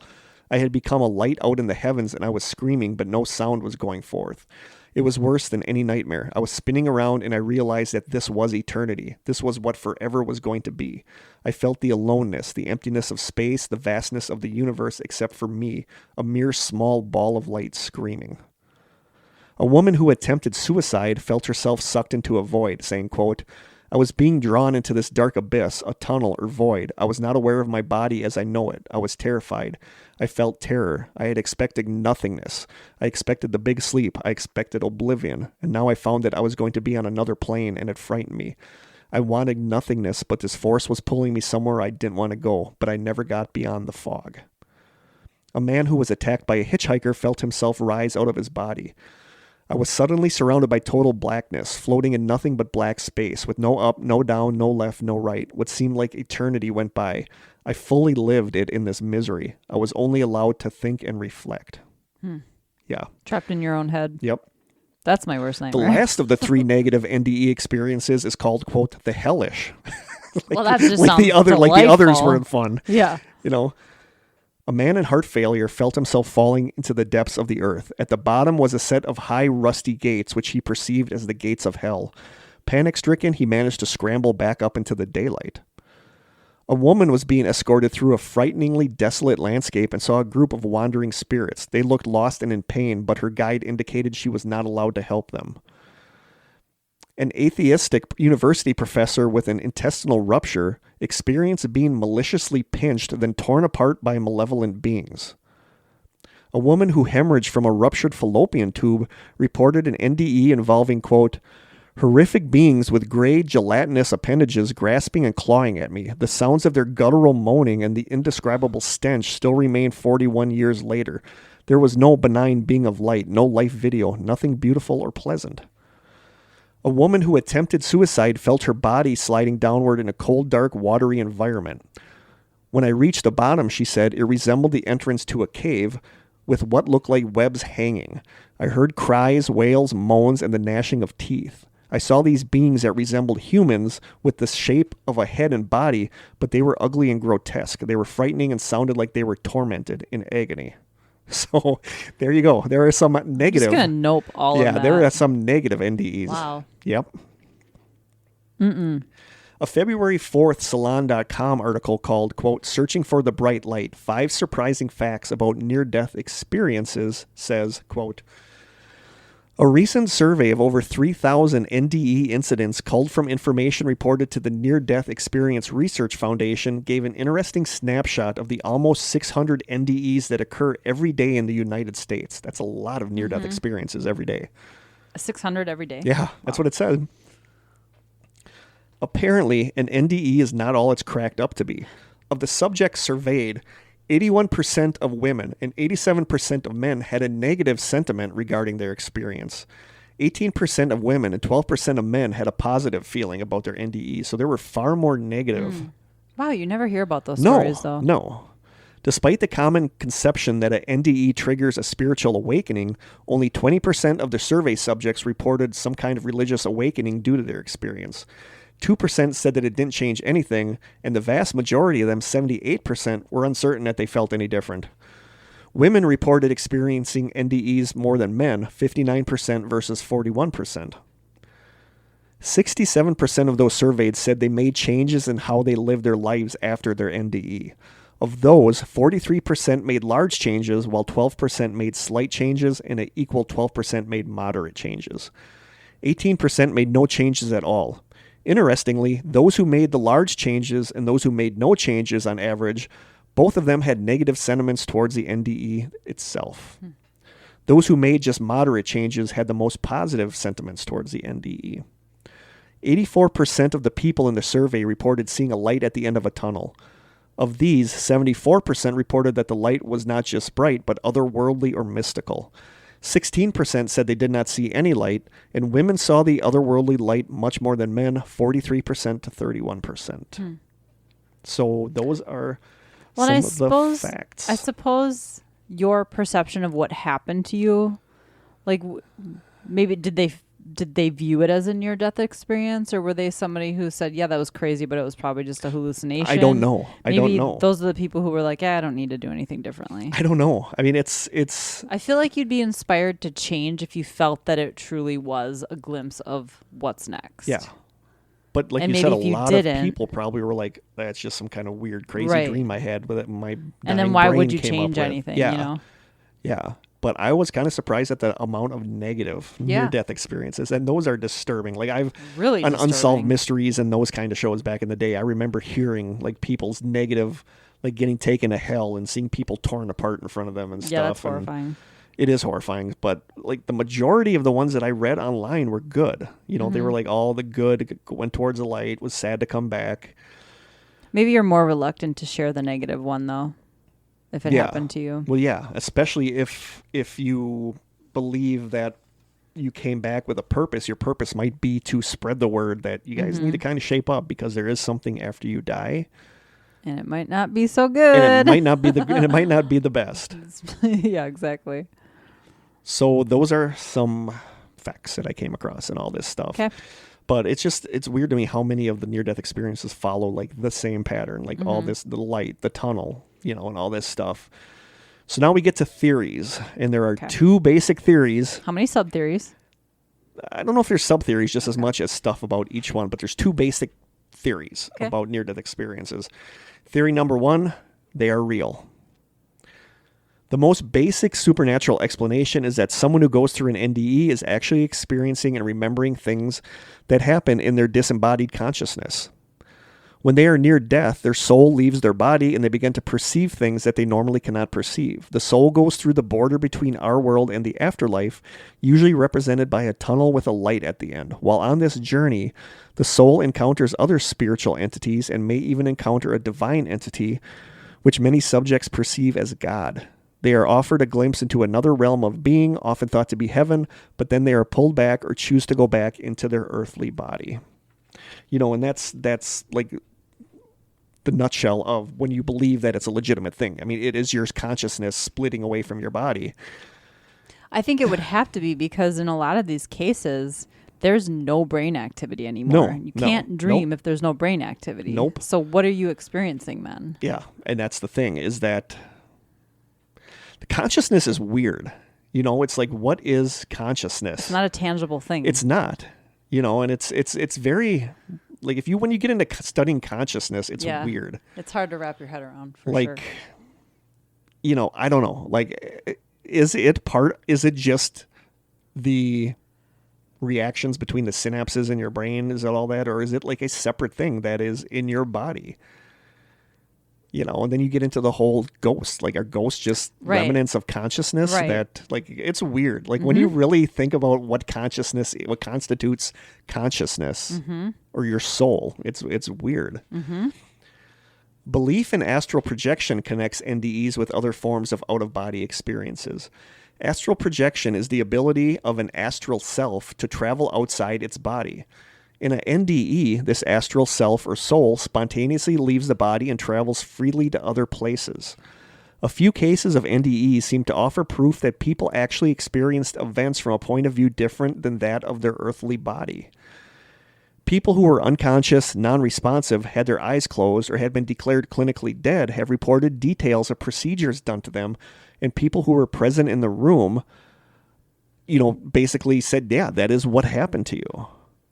I had become a light out in the heavens, and I was screaming, but no sound was going forth. It was worse than any nightmare. I was spinning around, and I realized that this was eternity. This was what forever was going to be. I felt the aloneness, the emptiness of space, the vastness of the universe, except for me, a mere small ball of light screaming." A woman who attempted suicide felt herself sucked into a void, saying, quote, "I was being drawn into this dark abyss, a tunnel or void. I was not aware of my body as I know it. I was terrified. I felt terror. I had expected nothingness. I expected the big sleep. I expected oblivion. And now I found that I was going to be on another plane, and it frightened me. I wanted nothingness, but this force was pulling me somewhere I didn't want to go, but I never got beyond the fog." A man who was attacked by a hitchhiker felt himself rise out of his body. "I was suddenly surrounded by total blackness, floating in nothing but black space, with no up, no down, no left, no right. What seemed like eternity went by. I fully lived it in this misery. I was only allowed to think and reflect." Yeah. Trapped in your own head. Yep. That's my worst The nightmare. last of the 3 negative NDE experiences is called, quote, "the hellish." Well, that just like sounds the others delightful. weren't fun. Yeah. A man in heart failure felt himself falling into the depths of the earth. At the bottom was a set of high, rusty gates, which he perceived as the gates of hell. Panic-stricken, he managed to scramble back up into the daylight. A woman was being escorted through a frighteningly desolate landscape and saw a group of wandering spirits. They looked lost and in pain, but her guide indicated she was not allowed to help them. An atheistic university professor with an intestinal rupture experienced being maliciously pinched, then torn apart by malevolent beings. A woman who hemorrhaged from a ruptured fallopian tube reported an NDE involving, quote, "horrific beings with gray, gelatinous appendages grasping and clawing at me. The sounds of their guttural moaning and the indescribable stench still remain 41 years later. There was no benign being of light, no life video, nothing beautiful or pleasant." A woman who attempted suicide felt her body sliding downward in a cold, dark, watery environment. "When I reached the bottom," she said, "it resembled the entrance to a cave with what looked like webs hanging. I heard cries, wails, moans, and the gnashing of teeth. I saw these beings that resembled humans with the shape of a head and body, but they were ugly and grotesque. They were frightening and sounded like they were tormented in agony." So there you go. There are some negative. I'm just gonna nope all of that. Yeah, there are some negative NDEs. Wow. Yep. A February 4th Salon.com article called, quote, "Searching for the Bright Light, 5 Surprising Facts About Near-Death Experiences" says, quote, "A recent survey of over 3,000 NDE incidents culled from information reported to the Near-Death Experience Research Foundation gave an interesting snapshot of the almost 600 NDEs that occur every day in the United States." That's a lot of near-death experiences every day. 600 every day. Yeah, that's what it said. Apparently, an NDE is not all it's cracked up to be. Of the subjects surveyed, 81% of women and 87% of men had a negative sentiment regarding their experience. 18% of women and 12% of men had a positive feeling about their NDE, so there were far more negative. Wow, you never hear about those stories, though. No. Despite the common conception that an NDE triggers a spiritual awakening, only 20% of the survey subjects reported some kind of religious awakening due to their experience. 2% said that it didn't change anything, and the vast majority of them, 78%, were uncertain that they felt any different. Women reported experiencing NDEs more than men, 59% versus 41%. 67% of those surveyed said they made changes in how they lived their lives after their NDE. Of those, 43% made large changes, while 12% made slight changes, and an equal 12% made moderate changes. 18% made no changes at all. Interestingly, those who made the large changes and those who made no changes on average, both of them had negative sentiments towards the NDE itself. Those who made just moderate changes had the most positive sentiments towards the NDE. 84% of the people in the survey reported seeing a light at the end of a tunnel. Of these, 74% reported that the light was not just bright, but otherworldly or mystical. 16% said they did not see any light, and women saw the otherworldly light much more than men, 43% to 31%. So those are some of the facts. I suppose your perception of what happened to you, like maybe did they view it as a near-death experience, or were they somebody who said, yeah, that was crazy, but it was probably just a hallucination? I don't know. I don't know. Those are the people who were like, I don't need to do anything differently. I don't know. I mean, it's. I feel like you'd be inspired to change if you felt that it truly was a glimpse of what's next. Yeah. But like and you said, a you lot of people probably were like, that's just some kind of weird, crazy dream I had with it. And then why would you change anything, yeah. you know? Yeah. But I was kind of surprised at the amount of negative near-death experiences, and those are disturbing. Like I've really on Unsolved Mysteries and those kind of shows back in the day, I remember hearing like people's negative, like getting taken to hell and seeing people torn apart in front of them and stuff. Yeah, that's horrifying. It is horrifying, but like the majority of the ones that I read online were good. You know, they were like all the good went towards the light, was sad to come back. Maybe you're more reluctant to share the negative one though. If it happened to you. Well, yeah, especially if you believe that you came back with a purpose. Your purpose might be to spread the word that you guys need to kind of shape up because there is something after you die. And it might not be so good. And it might not be the best. Yeah, exactly. So those are some facts that I came across in all this stuff. Okay. But it's weird to me how many of the near-death experiences follow like the same pattern, like all this, the light, the tunnel, you know, and all this stuff. So now we get to theories, and there are two basic theories. How many sub-theories? I don't know if there's sub-theories just as much as stuff about each one, but there's two basic theories about near-death experiences. Theory number one, they are real. The most basic supernatural explanation is that someone who goes through an NDE is actually experiencing and remembering things that happen in their disembodied consciousness. When they are near death, their soul leaves their body and they begin to perceive things that they normally cannot perceive. The soul goes through the border between our world and the afterlife, usually represented by a tunnel with a light at the end. While on this journey, the soul encounters other spiritual entities and may even encounter a divine entity, which many subjects perceive as God. They are offered a glimpse into another realm of being, often thought to be heaven, but then they are pulled back or choose to go back into their earthly body. You know, and that's like the nutshell of when you believe that it's a legitimate thing. I mean, it is your consciousness splitting away from your body. I think it would have to be because in a lot of these cases, there's no brain activity anymore. You can't dream if there's no brain activity. Nope. So what are you experiencing then? Yeah, and that's the thing, is that the consciousness is weird. You know, it's like, what is consciousness? It's not a tangible thing. It's not. You know, and it's very, like, when you get into studying consciousness, it's weird. It's hard to wrap your head around, for sure. Like, you know, I don't know. Like, is it just the reactions between the synapses in your brain? Is it all that? Or is it like a separate thing that is in your body? You know, and then you get into the whole ghost. Like, are ghosts just remnants of consciousness? That, like, it's weird. Like, when you really think about what constitutes consciousness or your soul, it's weird. Belief in astral projection connects NDEs with other forms of out-of-body experiences. Astral projection is the ability of an astral self to travel outside its body. In an NDE, this astral self or soul spontaneously leaves the body and travels freely to other places. A few cases of NDEs seem to offer proof that people actually experienced events from a point of view different than that of their earthly body. People who were unconscious, non-responsive, had their eyes closed, or had been declared clinically dead have reported details of procedures done to them, and people who were present in the room, you know, basically said, yeah, that is what happened to you.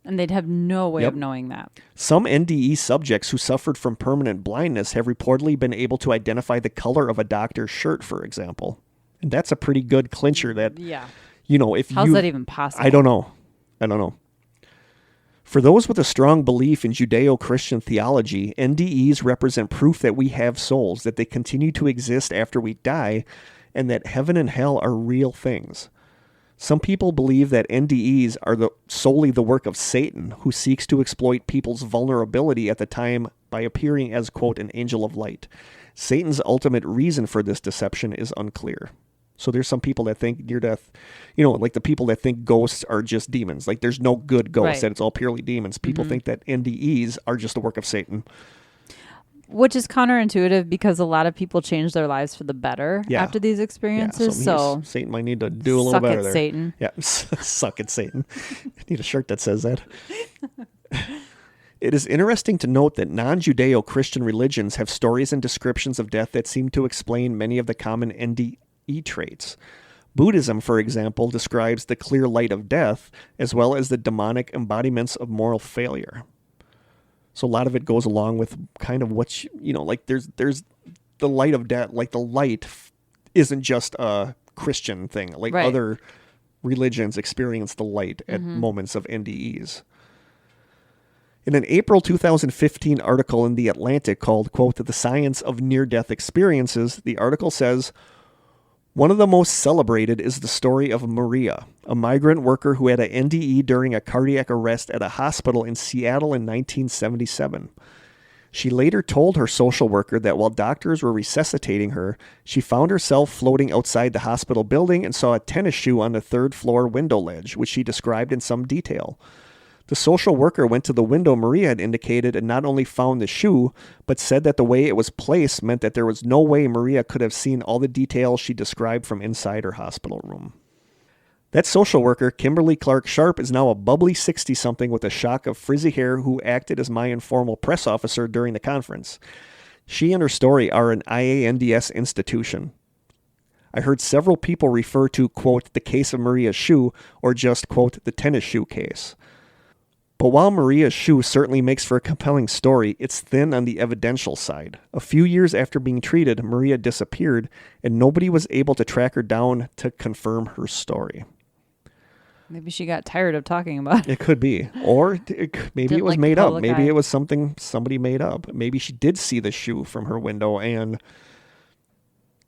And they'd have no way of knowing that. Some NDE subjects who suffered from permanent blindness have reportedly been able to identify the color of a doctor's shirt, for example. And that's a pretty good clincher that, you know, how's that even possible? I don't know. For those with a strong belief in Judeo-Christian theology, NDEs represent proof that we have souls, that they continue to exist after we die, and that heaven and hell are real things. Some people believe that NDEs are solely the work of Satan, who seeks to exploit people's vulnerability at the time by appearing as, quote, an angel of light. Satan's ultimate reason for this deception is unclear. So there's some people that think near death, like the people that think ghosts are just demons. Like there's no good ghosts, Right. that it's all purely demons. People think that NDEs are just the work of Satan. Which is counterintuitive because a lot of people change their lives for the better after these experiences. So Satan might need to do a little suck better it, there. Satan. Yeah, suck it, Satan. I need a shirt that says that. It is interesting to note that non-Judeo-Christian religions have stories and descriptions of death that seem to explain many of the common NDE traits. Buddhism, for example, describes the clear light of death as well as the demonic embodiments of moral failure. So a lot of it goes along with kind of what, like there's the light of death, like the light isn't just a Christian thing. Like Right. other religions experience the light at moments of NDEs. In an April 2015 article in The Atlantic called, quote, The Science of Near-Death Experiences, the article says, one of the most celebrated is the story of Maria, a migrant worker who had an NDE during a cardiac arrest at a hospital in Seattle in 1977. She later told her social worker that while doctors were resuscitating her, she found herself floating outside the hospital building and saw a tennis shoe on the third-floor window ledge, which she described in some detail. The social worker went to the window Maria had indicated and not only found the shoe, but said that the way it was placed meant that there was no way Maria could have seen all the details she described from inside her hospital room. That social worker, Kimberly Clark Sharp, is now a bubbly 60-something with a shock of frizzy hair who acted as my informal press officer during the conference. She and her story are an IANDS institution. I heard several people refer to, quote, the case of Maria's shoe, or just, quote, the tennis shoe case. But while Maria's shoe certainly makes for a compelling story, it's thin on the evidential side. A few years after being treated, Maria disappeared, and nobody was able to track her down to confirm her story. maybe she got tired of talking about it. It could be. Or maybe it was like made the up. public Maybe eye. it was something somebody made up. Maybe she did see the shoe from her window and,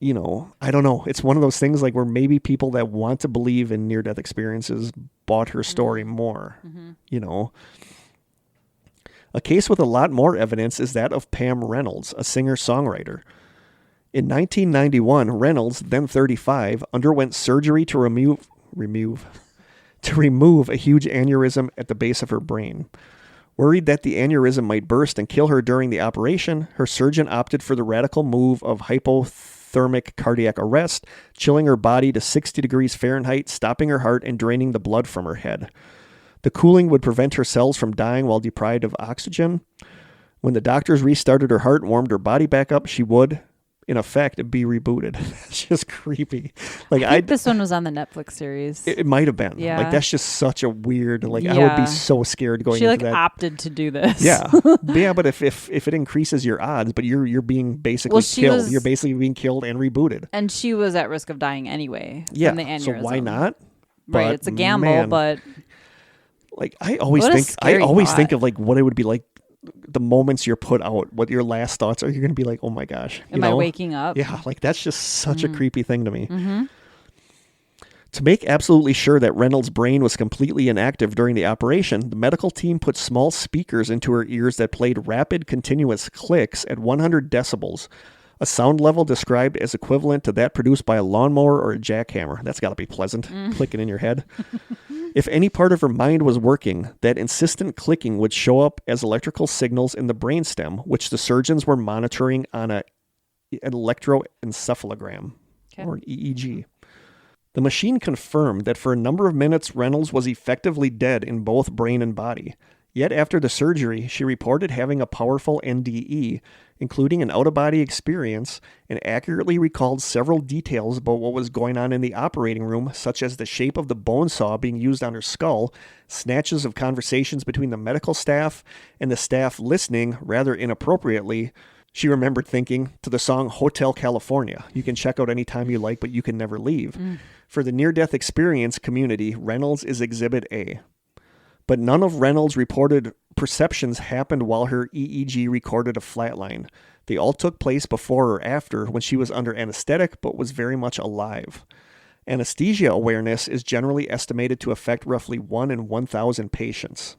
I don't know. It's one of those things like where maybe people that want to believe in near-death experiences bought her story more, A case with a lot more evidence is that of Pam Reynolds, a singer-songwriter. In 1991, Reynolds, then 35, underwent surgery to remove a huge aneurysm at the base of her brain. Worried that the aneurysm might burst and kill her during the operation, her surgeon opted for the radical move of hypothermic cardiac arrest, chilling her body to 60 degrees Fahrenheit, stopping her heart and draining the blood from her head. The cooling would prevent her cells from dying while deprived of oxygen. When the doctors restarted her heart and warmed her body back up, she would, in effect, be rebooted. It's just creepy. Like I think this one was on the Netflix series. It might have been. Yeah. Like that's just such a weird. Like I would Yeah. be so scared going She into that. opted to do this. Yeah, yeah. But if it increases your odds, but you're being basically killed. You're basically being killed and rebooted. And she was at risk of dying anyway. Yeah. From the aneurysm. So why not? Right. But, It's a gamble, man, but like I always What a think scary think thought. of like what it would be like the moments you're put out, what your last thoughts are. You're going to be like, oh my gosh. am I waking up? Yeah, like that's just such a creepy thing to me. To make absolutely sure that Reynolds' brain was completely inactive during the operation, the medical team put small speakers into her ears that played rapid, continuous clicks at 100 decibels, a sound level described as equivalent to that produced by a lawnmower or a jackhammer. That's got to be pleasant, clicking in your head. If any part of her mind was working, that insistent clicking would show up as electrical signals in the brainstem, which the surgeons were monitoring on an electroencephalogram, or an EEG. The machine confirmed that for a number of minutes, Reynolds was effectively dead in both brain and body. Yet after the surgery, she reported having a powerful NDE, including an out-of-body experience, and accurately recalled several details about what was going on in the operating room, such as the shape of the bone saw being used on her skull, snatches of conversations between the medical staff, and the staff listening, rather inappropriately, she remembered thinking, to the song Hotel California. You can check out anytime you like, but you can never leave. For the near-death experience community, Reynolds is Exhibit A. But none of Reynolds' reported perceptions happened while her EEG recorded a flatline. They all took place before or after when she was under anesthetic but was very much alive. Anesthesia awareness is generally estimated to affect roughly 1 in 1,000 patients.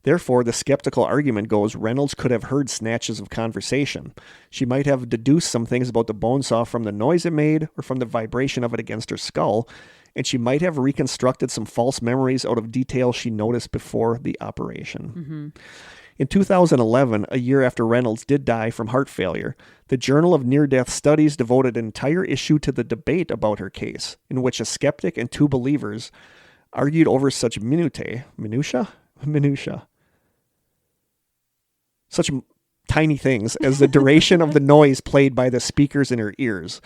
Therefore, the skeptical argument goes Reynolds could have heard snatches of conversation. She might have deduced some things about the bone saw from the noise it made or from the vibration of it against her skull, and she might have reconstructed some false memories out of details she noticed before the operation. Mm-hmm. In 2011, a year after Reynolds did die from heart failure, the Journal of Near-Death Studies devoted an entire issue to the debate about her case, in which a skeptic and two believers argued over such minutia? Such tiny things as the duration of the noise played by the speakers in her ears,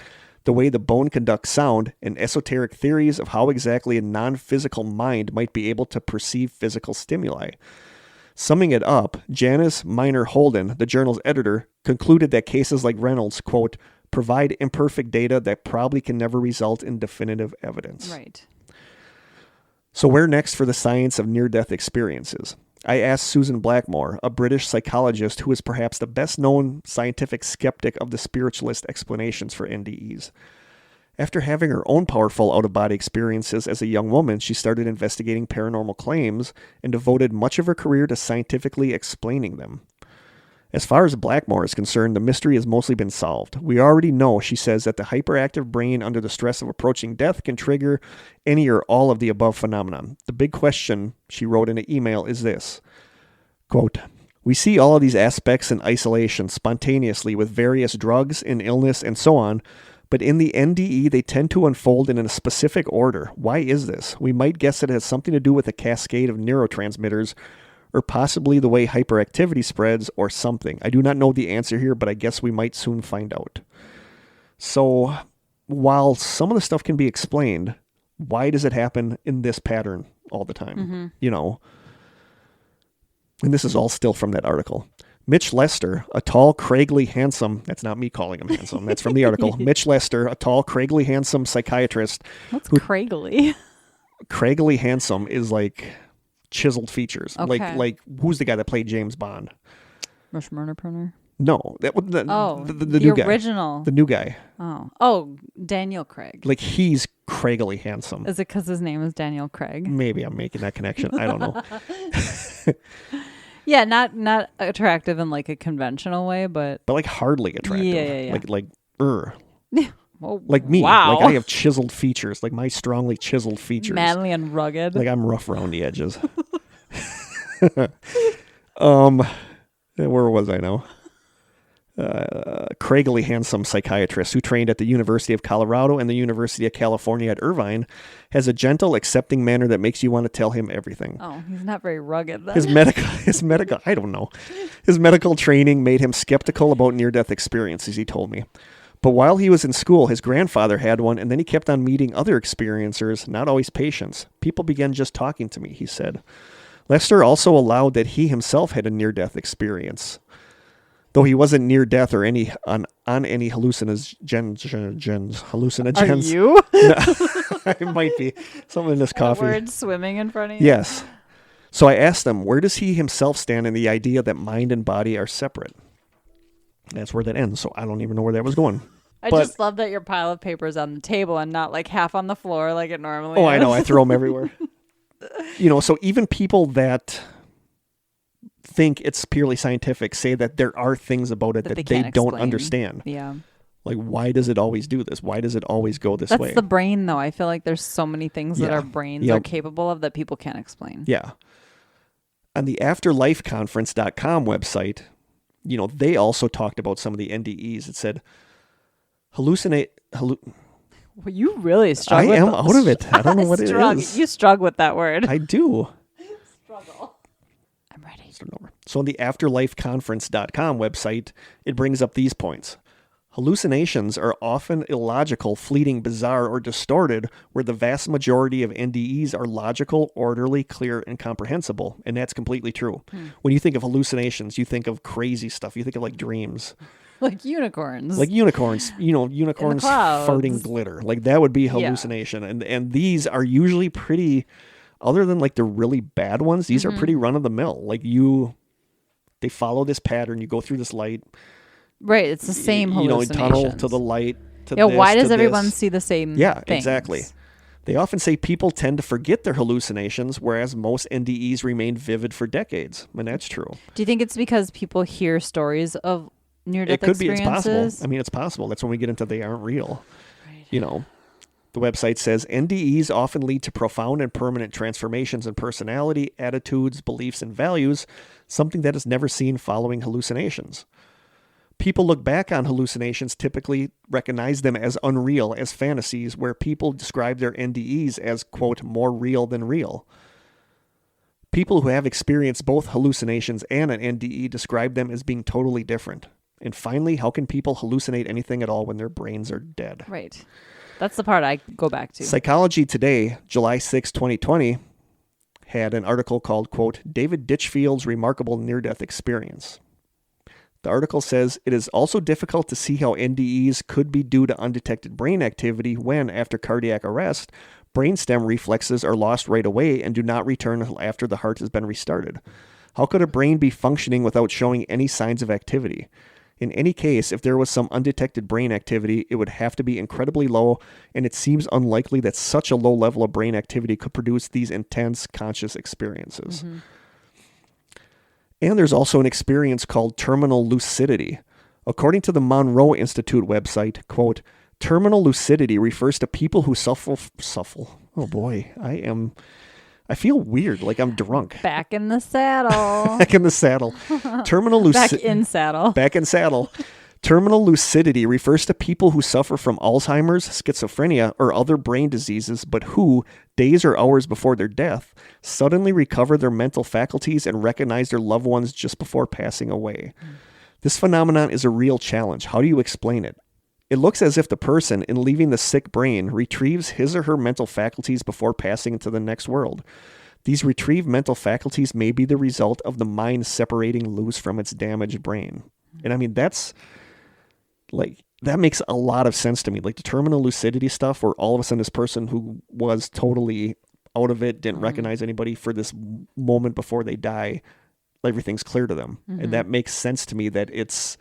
the way the bone conducts sound, and esoteric theories of how exactly a non-physical mind might be able to perceive physical stimuli. Summing it up, Janice Miner Holden, the journal's editor, concluded that cases like Reynolds, quote, provide imperfect data that probably can never result in definitive evidence. Right. So where next for the science of near-death experiences? I asked Susan Blackmore, a British psychologist who is perhaps the best-known scientific skeptic of the spiritualist explanations for NDEs. After having her own powerful out-of-body experiences as a young woman, she started investigating paranormal claims and devoted much of her career to scientifically explaining them. As far as Blackmore is concerned, the mystery has mostly been solved. We already know, she says, that the hyperactive brain under the stress of approaching death can trigger any or all of the above phenomenon. The big question, she wrote in an email, is this, quote, we see all of these aspects in isolation spontaneously with various drugs and illness and so on, but in the NDE, they tend to unfold in a specific order. Why is this? We might guess it has something to do with a cascade of neurotransmitters, or possibly the way hyperactivity spreads, or something. I do not know the answer here, but I guess we might soon find out. So, while some of the stuff can be explained, why does it happen in this pattern all the time? Mm-hmm. You know? And this is all still from that article. Mitch Lester, a tall, craggly, handsome, that's not me calling him handsome, that's from the article. Mitch Lester, a tall, craggly, handsome psychiatrist. What's craggly? Craggly handsome is like chiseled features. Okay. Like who's the guy that played James Bond? Rush Murderpruner? No, that was the new guy. The original. The new guy. Oh, Daniel Craig. Like he's craggly handsome. Is it because his name is Daniel Craig? Maybe I'm making that connection. I don't know. Yeah, not attractive in like a conventional way, but like hardly attractive. Yeah. Like Well, like me. Wow. Like I have chiseled features. Like my strongly chiseled features. Manly and rugged. Like I'm rough around the edges. Where was I now? Craggly handsome psychiatrist who trained at the University of Colorado and the University of California at Irvine has a gentle, accepting manner that makes you want to tell him everything. Oh, he's not very rugged then. His medical, I don't know. His medical training made him skeptical about near-death experiences, he told me. But while he was in school, his grandfather had one, and then he kept on meeting other experiencers, not always patients. People began just talking to me, he said. Lester also allowed that he himself had a near-death experience. Though he wasn't near death or on any hallucinogens. Are you? No, it might be. Something in this coffee. Word swimming in front of you? Yes. So I asked him, where does he himself stand in the idea that mind and body are separate? That's where that ends, so I don't even know where that was going. I just love that your pile of papers on the table and not like half on the floor like it normally is. Oh, I know. I throw them everywhere. So even people that think it's purely scientific say that there are things about it that they don't understand. Yeah. Like, why does it always do this? Why does it always go this way? That's the brain, though. I feel like there's so many things that our brains are capable of that people can't explain. Yeah. On the afterlifeconference.com website, they also talked about some of the NDEs. It said, well, you really struggle. I am out of it. I don't know what it is. You struggle with that word. I do. Struggle. I'm ready. So on the afterlifeconference.com website, it brings up these points. Hallucinations are often illogical, fleeting, bizarre, or distorted, where the vast majority of NDEs are logical, orderly, clear, and comprehensible. And that's completely true. When you think of hallucinations, you think of crazy stuff. You think of like dreams. Like unicorns. Unicorns farting glitter. Like that would be hallucination. Yeah. And these are usually pretty, other than like the really bad ones, these are pretty run of the mill. Like they follow this pattern. You go through this light. Right. It's the same hallucinations. Tunnel to the light. Why does everyone see the same things? Exactly. They often say people tend to forget their hallucinations, whereas most NDEs remain vivid for decades. And that's true. Do you think it's because people hear stories of near-death It could be. experiences? It's possible. I mean, it's possible. That's when we get into they aren't real. Right. You know, the website says NDEs often lead to profound and permanent transformations in personality, attitudes, beliefs, and values, something that is never seen following hallucinations. People look back on hallucinations, typically recognize them as unreal, as fantasies, where people describe their NDEs as, quote, more real than real. People who have experienced both hallucinations and an NDE describe them as being totally different. And finally, how can people hallucinate anything at all when their brains are dead? Right. That's the part I go back to. Psychology Today, July 6, 2020, had an article called, quote, David Ditchfield's Remarkable Near-Death Experience. The article says, it is also difficult to see how NDEs could be due to undetected brain activity when, after cardiac arrest, brainstem reflexes are lost right away and do not return until after the heart has been restarted. How could a brain be functioning without showing any signs of activity? In any case, if there was some undetected brain activity, it would have to be incredibly low, and it seems unlikely that such a low level of brain activity could produce these intense conscious experiences. Mm-hmm. And there's also an experience called terminal lucidity. According to the Monroe Institute website, quote, terminal lucidity refers to people who suffer. Oh boy, I feel weird, like I'm drunk. Back in the saddle. Back in the saddle. Terminal lucidity. Back in saddle. Back in saddle. Terminal lucidity refers to people who suffer from Alzheimer's, schizophrenia, or other brain diseases, but who, days or hours before their death, suddenly recover their mental faculties and recognize their loved ones just before passing away. This phenomenon is a real challenge. How do you explain it? It looks as if the person, in leaving the sick brain, retrieves his or her mental faculties before passing into the next world. These retrieved mental faculties may be the result of the mind separating loose from its damaged brain. And I mean, that makes a lot of sense to me. Like the terminal lucidity stuff where all of a sudden this person who was totally out of it, didn't recognize anybody for this moment before they die, everything's clear to them. Mm-hmm. And that makes sense to me that it's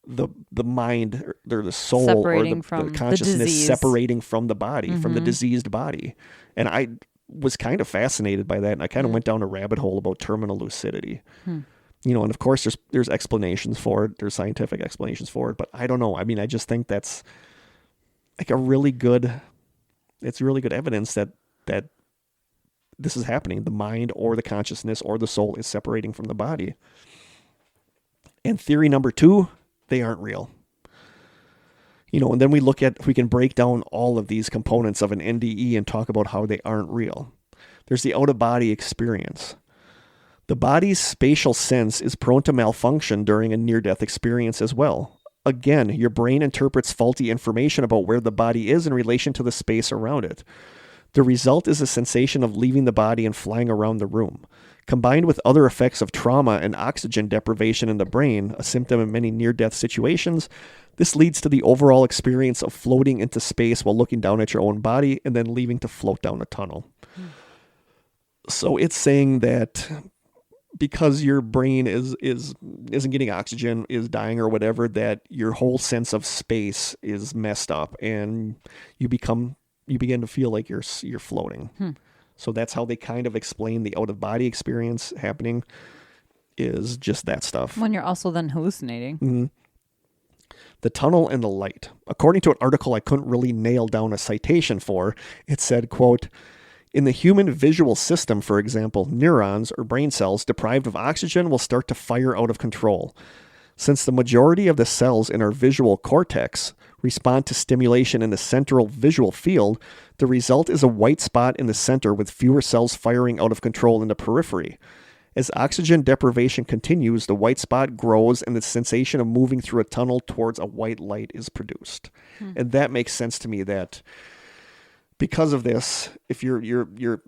the mind or the soul separating or the consciousness separating from the body, from the diseased body. And I was kind of fascinated by that. And I kind of went down a rabbit hole about terminal lucidity. You know, and of course there's explanations for it. There's scientific explanations for it, but I don't know. I mean, I just think that's like it's really good evidence that this is happening. The mind or the consciousness or the soul is separating from the body. And theory number 2, they aren't real. You know, and then we can break down all of these components of an NDE and talk about how they aren't real. There's the out-of-body experience. The body's spatial sense is prone to malfunction during a near-death experience as well. Again, your brain interprets faulty information about where the body is in relation to the space around it. The result is a sensation of leaving the body and flying around the room. Combined with other effects of trauma and oxygen deprivation in the brain, a symptom in many near-death situations, this leads to the overall experience of floating into space while looking down at your own body and then leaving to float down a tunnel. So it's saying that because your brain isn't getting oxygen, is dying or whatever, that your whole sense of space is messed up and you begin to feel like you're floating. So that's how they kind of explain the out-of-body experience happening, is just that stuff. When you're also then hallucinating. Mm-hmm. The tunnel and the light. According to an article I couldn't really nail down a citation for, it said, quote, in the human visual system, for example, neurons or brain cells deprived of oxygen will start to fire out of control. Since the majority of the cells in our visual cortex respond to stimulation in the central visual field, the result is a white spot in the center with fewer cells firing out of control in the periphery. As oxygen deprivation continues, the white spot grows and the sensation of moving through a tunnel towards a white light is produced. And that makes sense to me, that because of this, if your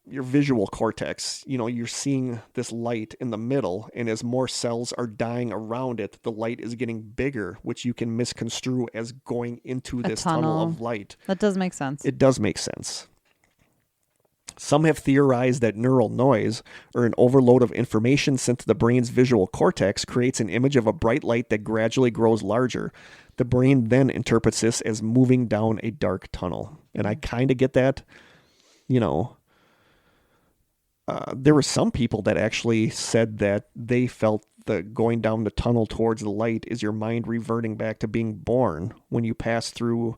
visual cortex, you know, you're seeing this light in the middle, and as more cells are dying around it, the light is getting bigger, which you can misconstrue as going into this tunnel of light. That does make sense. It does make sense. Some have theorized that neural noise, or an overload of information sent to the brain's visual cortex, creates an image of a bright light that gradually grows larger. The brain then interprets this as moving down a dark tunnel. And I kind of get that. You know, there were some people that actually said that they felt the going down the tunnel towards the light is your mind reverting back to being born when you pass through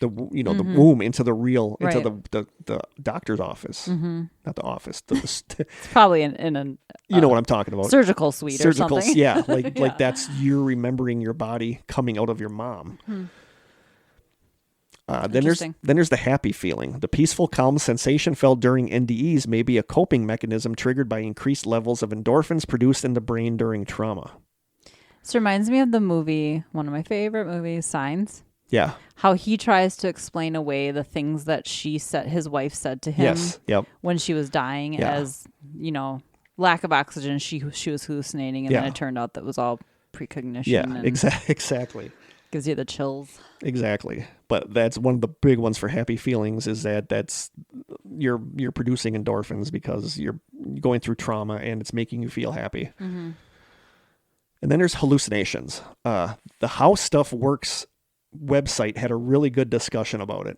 the the womb into the real into the doctor's office, not the office. It's probably in an you know what I'm talking about, surgical suite or something. Yeah, like that's you remembering your body coming out of your mom. Then there's the happy feeling. The peaceful, calm sensation felt during NDEs may be a coping mechanism triggered by increased levels of endorphins produced in the brain during trauma. This reminds me of the movie, one of my favorite movies, Signs. Yeah. How he tries to explain away the things that his wife said to him when she was dying as, lack of oxygen. She was hallucinating, and then it turned out that was all precognition. Yeah, exactly. Gives you the chills. Exactly. But that's one of the big ones for happy feelings is that's you're producing endorphins because you're going through trauma and it's making you feel happy. Mm-hmm. And then there's hallucinations. The How Stuff Works website had a really good discussion about it.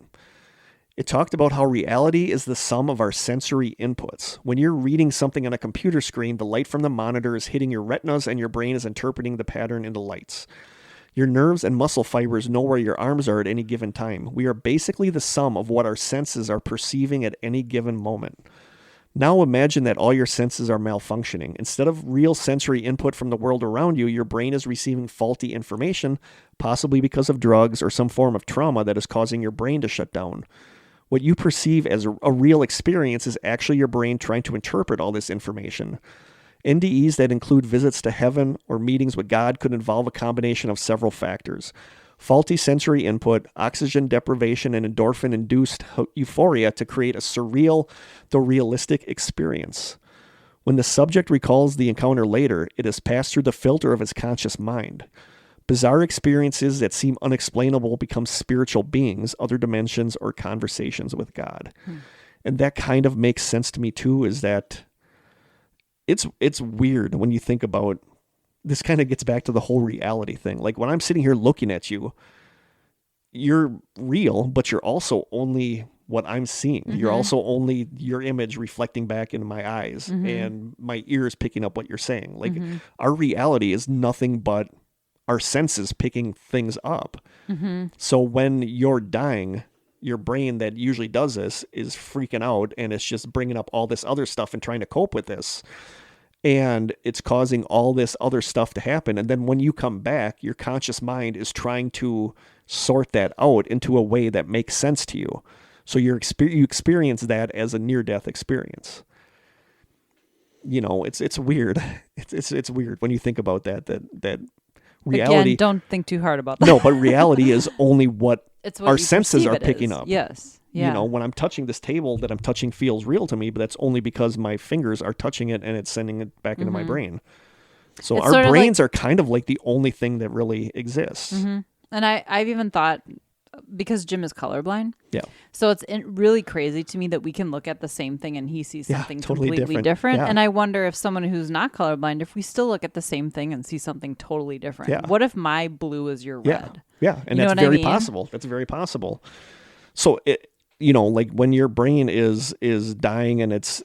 It talked about how reality is the sum of our sensory inputs. When you're reading something on a computer screen, the light from the monitor is hitting your retinas and your brain is interpreting the pattern in the lights. Your nerves and muscle fibers know where your arms are at any given time. We are basically the sum of what our senses are perceiving at any given moment. Now imagine that all your senses are malfunctioning. Instead of real sensory input from the world around you, your brain is receiving faulty information, possibly because of drugs or some form of trauma that is causing your brain to shut down. What you perceive as a real experience is actually your brain trying to interpret all this information. NDEs that include visits to heaven or meetings with God could involve a combination of several factors. Faulty sensory input, oxygen deprivation, and endorphin-induced euphoria to create a surreal, though realistic experience. When the subject recalls the encounter later, it is passed through the filter of its conscious mind. Bizarre experiences that seem unexplainable become spiritual beings, other dimensions, or conversations with God. And that kind of makes sense to me too, is that it's weird when you think about this. Kind of gets back to the whole reality thing. Like when I'm sitting here looking at you, you're real, but you're also only what I'm seeing. Mm-hmm. You're also only your image reflecting back into my eyes and my ears picking up what you're saying. Like our reality is nothing but our senses picking things up. So when you're dying, your brain that usually does this is freaking out and it's just bringing up all this other stuff and trying to cope with this. And it's causing all this other stuff to happen. And then when you come back, your conscious mind is trying to sort that out into a way that makes sense to you. So you experience that as a near-death experience. It's weird. It's weird when you think about that reality. Again, don't think too hard about that. No, but reality is only what our senses are picking up. Yes. Yeah. When I'm touching this table that I'm touching feels real to me, but that's only because my fingers are touching it and it's sending it back into my brain. So it's our brains are kind of like the only thing that really exists. And I've even thought, because Jim is colorblind. Yeah. So it's really crazy to me that we can look at the same thing and he sees something totally completely different. Yeah. And I wonder if someone who's not colorblind, if we still look at the same thing and see something totally different. Yeah. What if my blue is your red? Yeah. And that's very possible. That's very possible. So like when your brain is dying and it's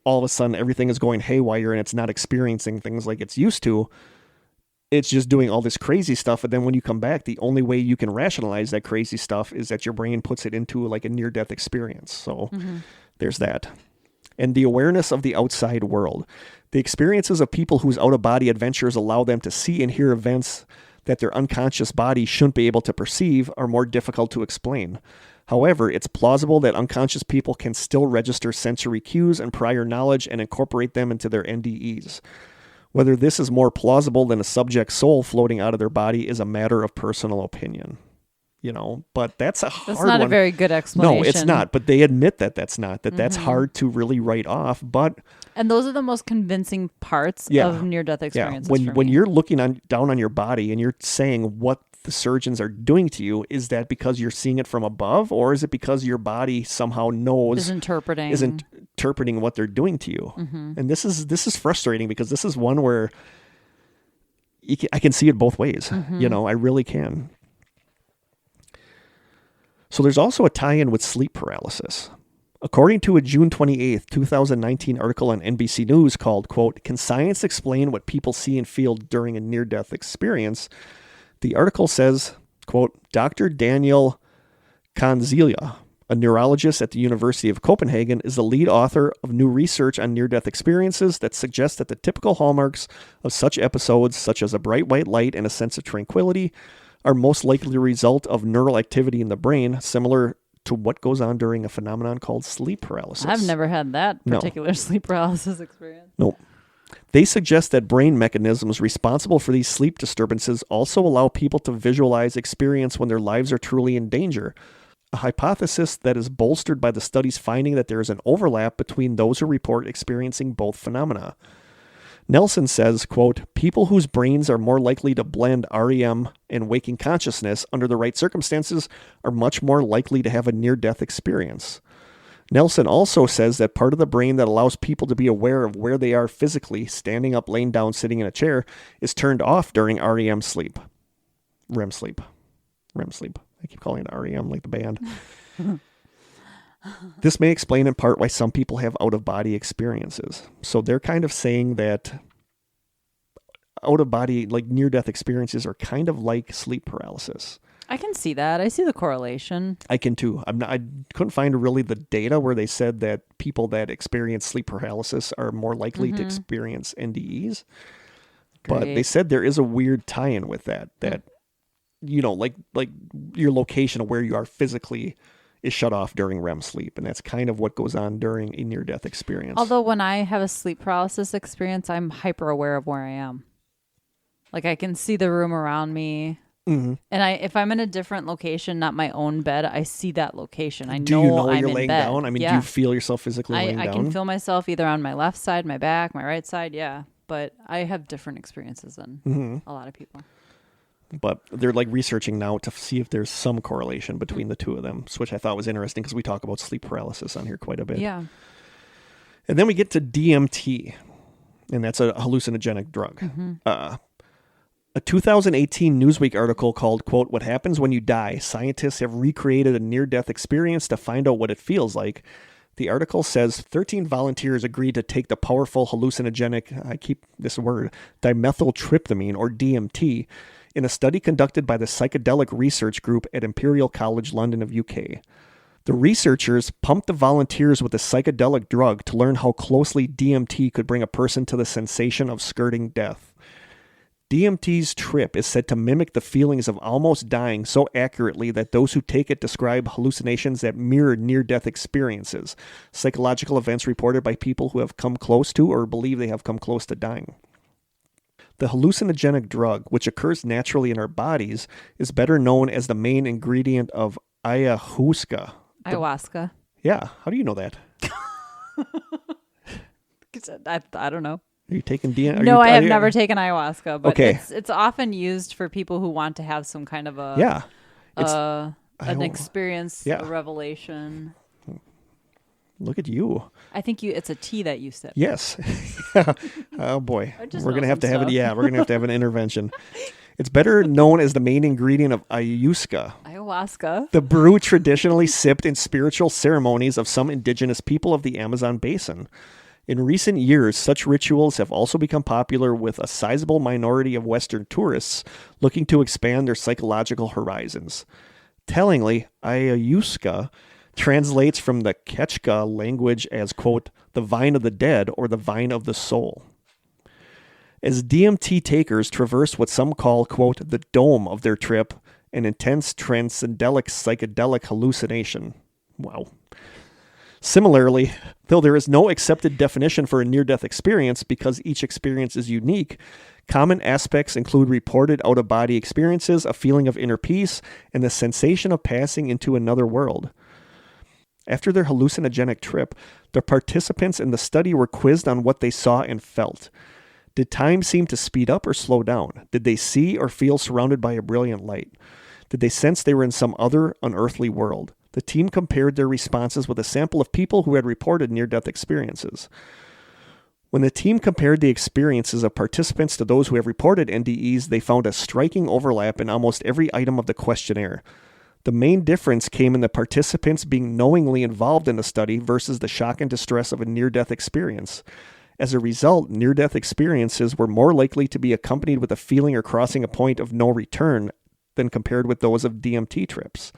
all of a sudden everything is going haywire and it's not experiencing things like it's used to, it's just doing all this crazy stuff. And then when you come back, the only way you can rationalize that crazy stuff is that your brain puts it into like a near-death experience. So there's that. And the awareness of the outside world. The experiences of people whose out-of-body adventures allow them to see and hear events that their unconscious body shouldn't be able to perceive are more difficult to explain. However, it's plausible that unconscious people can still register sensory cues and prior knowledge and incorporate them into their NDEs. Whether this is more plausible than a subject's soul floating out of their body is a matter of personal opinion. But that's a hard one. That's not a very good explanation. No, it's not. But they admit that's not. That's hard to really write off. And those are the most convincing parts of near-death experiences. When you're looking down on your body and you're saying what the surgeons are doing to you, is that because you're seeing it from above, or is it because your body somehow knows Is interpreting what they're doing to you? And this is frustrating because this is one where I can see it both ways. I really can. So there's also a tie-in with sleep paralysis. According to a June 28th, 2019 article on NBC News called, quote, "Can Science Explain What People See and Feel During a Near-Death Experience?" The article says, quote, "Dr. Daniel Kanzilia, a neurologist at the University of Copenhagen, is the lead author of new research on near-death experiences that suggests that the typical hallmarks of such episodes, such as a bright white light and a sense of tranquility, are most likely the result of neural activity in the brain, similar to what goes on during a phenomenon called sleep paralysis." I've never had that particular sleep paralysis experience. Nope. They suggest that brain mechanisms responsible for these sleep disturbances also allow people to visualize experience when their lives are truly in danger, a hypothesis that is bolstered by the study's finding that there is an overlap between those who report experiencing both phenomena. Nelson says, quote, "People whose brains are more likely to blend REM and waking consciousness under the right circumstances are much more likely to have a near-death experience." Nelson also says that part of the brain that allows people to be aware of where they are physically, standing up, laying down, sitting in a chair, is turned off during REM sleep. REM sleep. REM sleep. I keep calling it REM like the band. This may explain in part why some people have out-of-body experiences. So they're kind of saying that out-of-body, like near-death experiences, are kind of like sleep paralysis. I can see that. I see the correlation. I can too. I couldn't find really the data where they said that people that experience sleep paralysis are more likely to experience NDEs. But they said there is a weird tie-in with that. That like your location of where you are physically is shut off during REM sleep, and that's kind of what goes on during a near-death experience. Although when I have a sleep paralysis experience, I'm hyper aware of where I am. Like I can see the room around me. And if I'm in a different location, not my own bed, I see that location. I Do you know I'm you're in laying bed. down? I mean, yeah. do you feel yourself physically laying down? I can feel myself either on my left side, my back, my right side. Yeah. But I have different experiences than a lot of people. But they're like researching now to see if there's some correlation between the two of them, which I thought was interesting because we talk about sleep paralysis on here quite a bit. Yeah. And then we get to DMT, and that's a hallucinogenic drug. A 2018 Newsweek article called, quote, "What Happens When You Die? Scientists have recreated a near-death experience to find out what it feels like." The article says 13 volunteers agreed to take the powerful hallucinogenic, I keep this word, dimethyltryptamine, or DMT, in a study conducted by the Psychedelic Research Group at Imperial College London of UK. The researchers pumped the volunteers with the psychedelic drug to learn how closely DMT could bring a person to the sensation of skirting death. DMT's trip is said to mimic the feelings of almost dying so accurately that those who take it describe hallucinations that mirror near-death experiences, psychological events reported by people who have come close to or believe they have come close to dying. The hallucinogenic drug, which occurs naturally in our bodies, is better known as the main ingredient of ayahuasca. Ayahuasca. Yeah. How do you know that? I don't know. Are you taking DMT? No, I have never taken ayahuasca, but Okay. it's often used for people who want to have some kind of a an experience, a revelation. Look at you. I think it's a tea that you sip. Yes. Oh boy. We're going to have to have stuff. it. Yeah, we're going to have an intervention. It's better known as the main ingredient of Ayushka. Ayahuasca. The brew traditionally sipped in spiritual ceremonies of some indigenous people of the Amazon basin. In recent years, such rituals have also become popular with a sizable minority of Western tourists looking to expand their psychological horizons. Tellingly, Ayushka translates from the Quechua language as, quote, "the vine of the dead" or "the vine of the soul." As DMT takers traverse what some call, quote, "the dome" of their trip, an intense transcendentalic psychedelic hallucination. Wow. Similarly, though there is no accepted definition for a near-death experience because each experience is unique, common aspects include reported out-of-body experiences, a feeling of inner peace, and the sensation of passing into another world. After their hallucinogenic trip, the participants in the study were quizzed on what they saw and felt. Did time seem to speed up or slow down? Did they see or feel surrounded by a brilliant light? Did they sense they were in some other unearthly world? The team compared their responses with a sample of people who had reported near-death experiences. When the team compared the experiences of participants to those who have reported NDEs, they found a striking overlap in almost every item of the questionnaire. The main difference came in the participants being knowingly involved in the study versus the shock and distress of a near-death experience. As a result, near-death experiences were more likely to be accompanied with a feeling or crossing a point of no return than compared with those of DMT trips.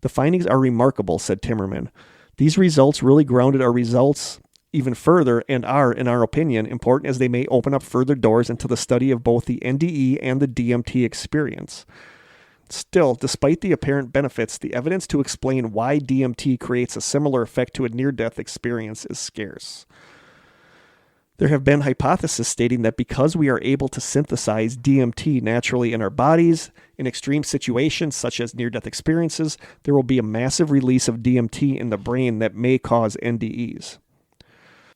The findings are remarkable, said Timmerman. These results really grounded our results even further and are, in our opinion, important as they may open up further doors into the study of both the NDE and the DMT experience. Still, despite the apparent benefits, the evidence to explain why DMT creates a similar effect to a near-death experience is scarce. There have been hypotheses stating that because we are able to synthesize DMT naturally in our bodies, in extreme situations such as near-death experiences, there will be a massive release of DMT in the brain that may cause NDEs.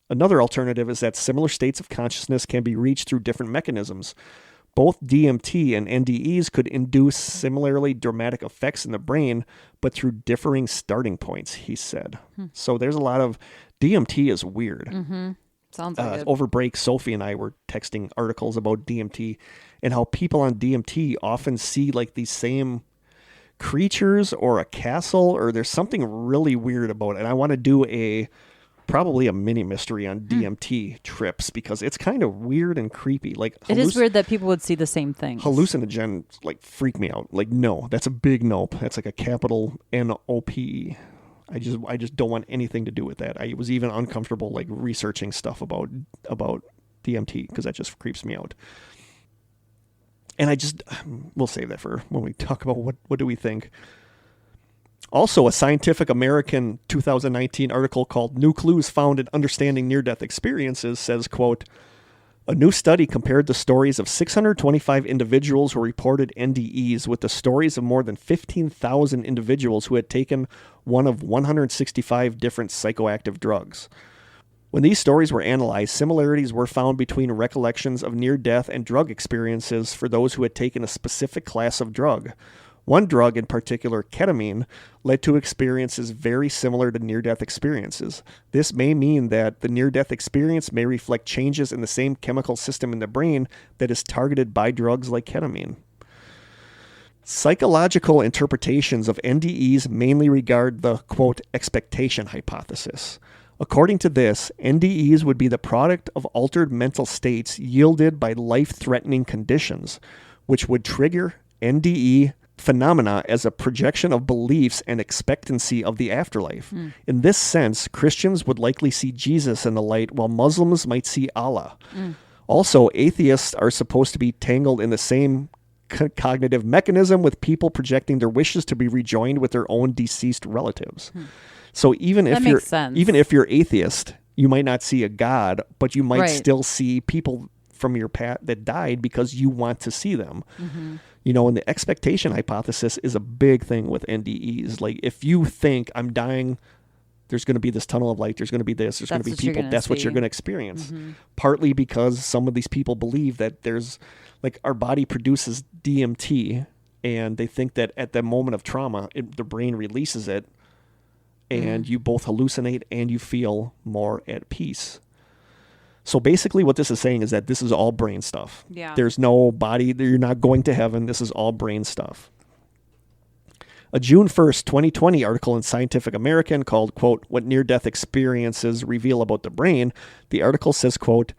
Another alternative is that similar states of consciousness can be reached through different mechanisms. Both DMT and NDEs could induce similarly dramatic effects in the brain, but through differing starting points, he said. So there's a lot of... DMT is weird. Sounds like it. Over break, Sophie and I were texting articles about DMT and how people on DMT often see like these same creatures or a castle, or there's something really weird about it. And I want to do probably a mini mystery on DMT trips because it's kind of weird and creepy. Like it is weird that people would see the same thing. Hallucinogens like freak me out. Like no, that's a big nope. That's like a capital NOPE. I just don't want anything to do with that. I was even uncomfortable like researching stuff about DMT because that just creeps me out. And we'll save that for when we talk about what do we think. Also, a Scientific American 2019 article called New Clues Found in Understanding Near-Death Experiences says, quote, a new study compared the stories of 625 individuals who reported NDEs with the stories of more than 15,000 individuals who had taken one of 165 different psychoactive drugs. When these stories were analyzed, similarities were found between recollections of near-death and drug experiences for those who had taken a specific class of drug. One drug in particular, ketamine, led to experiences very similar to near-death experiences. This may mean that the near-death experience may reflect changes in the same chemical system in the brain that is targeted by drugs like ketamine. Psychological interpretations of NDEs mainly regard the, quote, expectation hypothesis. According to this, NDEs would be the product of altered mental states yielded by life-threatening conditions, which would trigger NDE phenomena as a projection of beliefs and expectancy of the afterlife. In this sense, Christians would likely see Jesus in the light, while Muslims might see Allah. Also, atheists are supposed to be tangled in the same cognitive mechanism with people projecting their wishes to be rejoined with their own deceased relatives. So even if you're atheist, you might not see a God, but you might still see people from your past that died because you want to see them. You know, and the expectation hypothesis is a big thing with NDEs. Like, if you think I'm dying, there's going to be this tunnel of light, there's going to be this, there's going to be people, that's what you're going to experience. Partly because some of these people believe that there's, like, our body produces DMT, and they think that at the moment of trauma, the brain releases it, and you both hallucinate and you feel more at peace. So basically what this is saying is that this is all brain stuff. Yeah. There's no body. You're not going to heaven. This is all brain stuff. A June 1st, 2020 article in Scientific American called, quote, What Near-Death Experiences Reveal About the Brain, the article says, quote,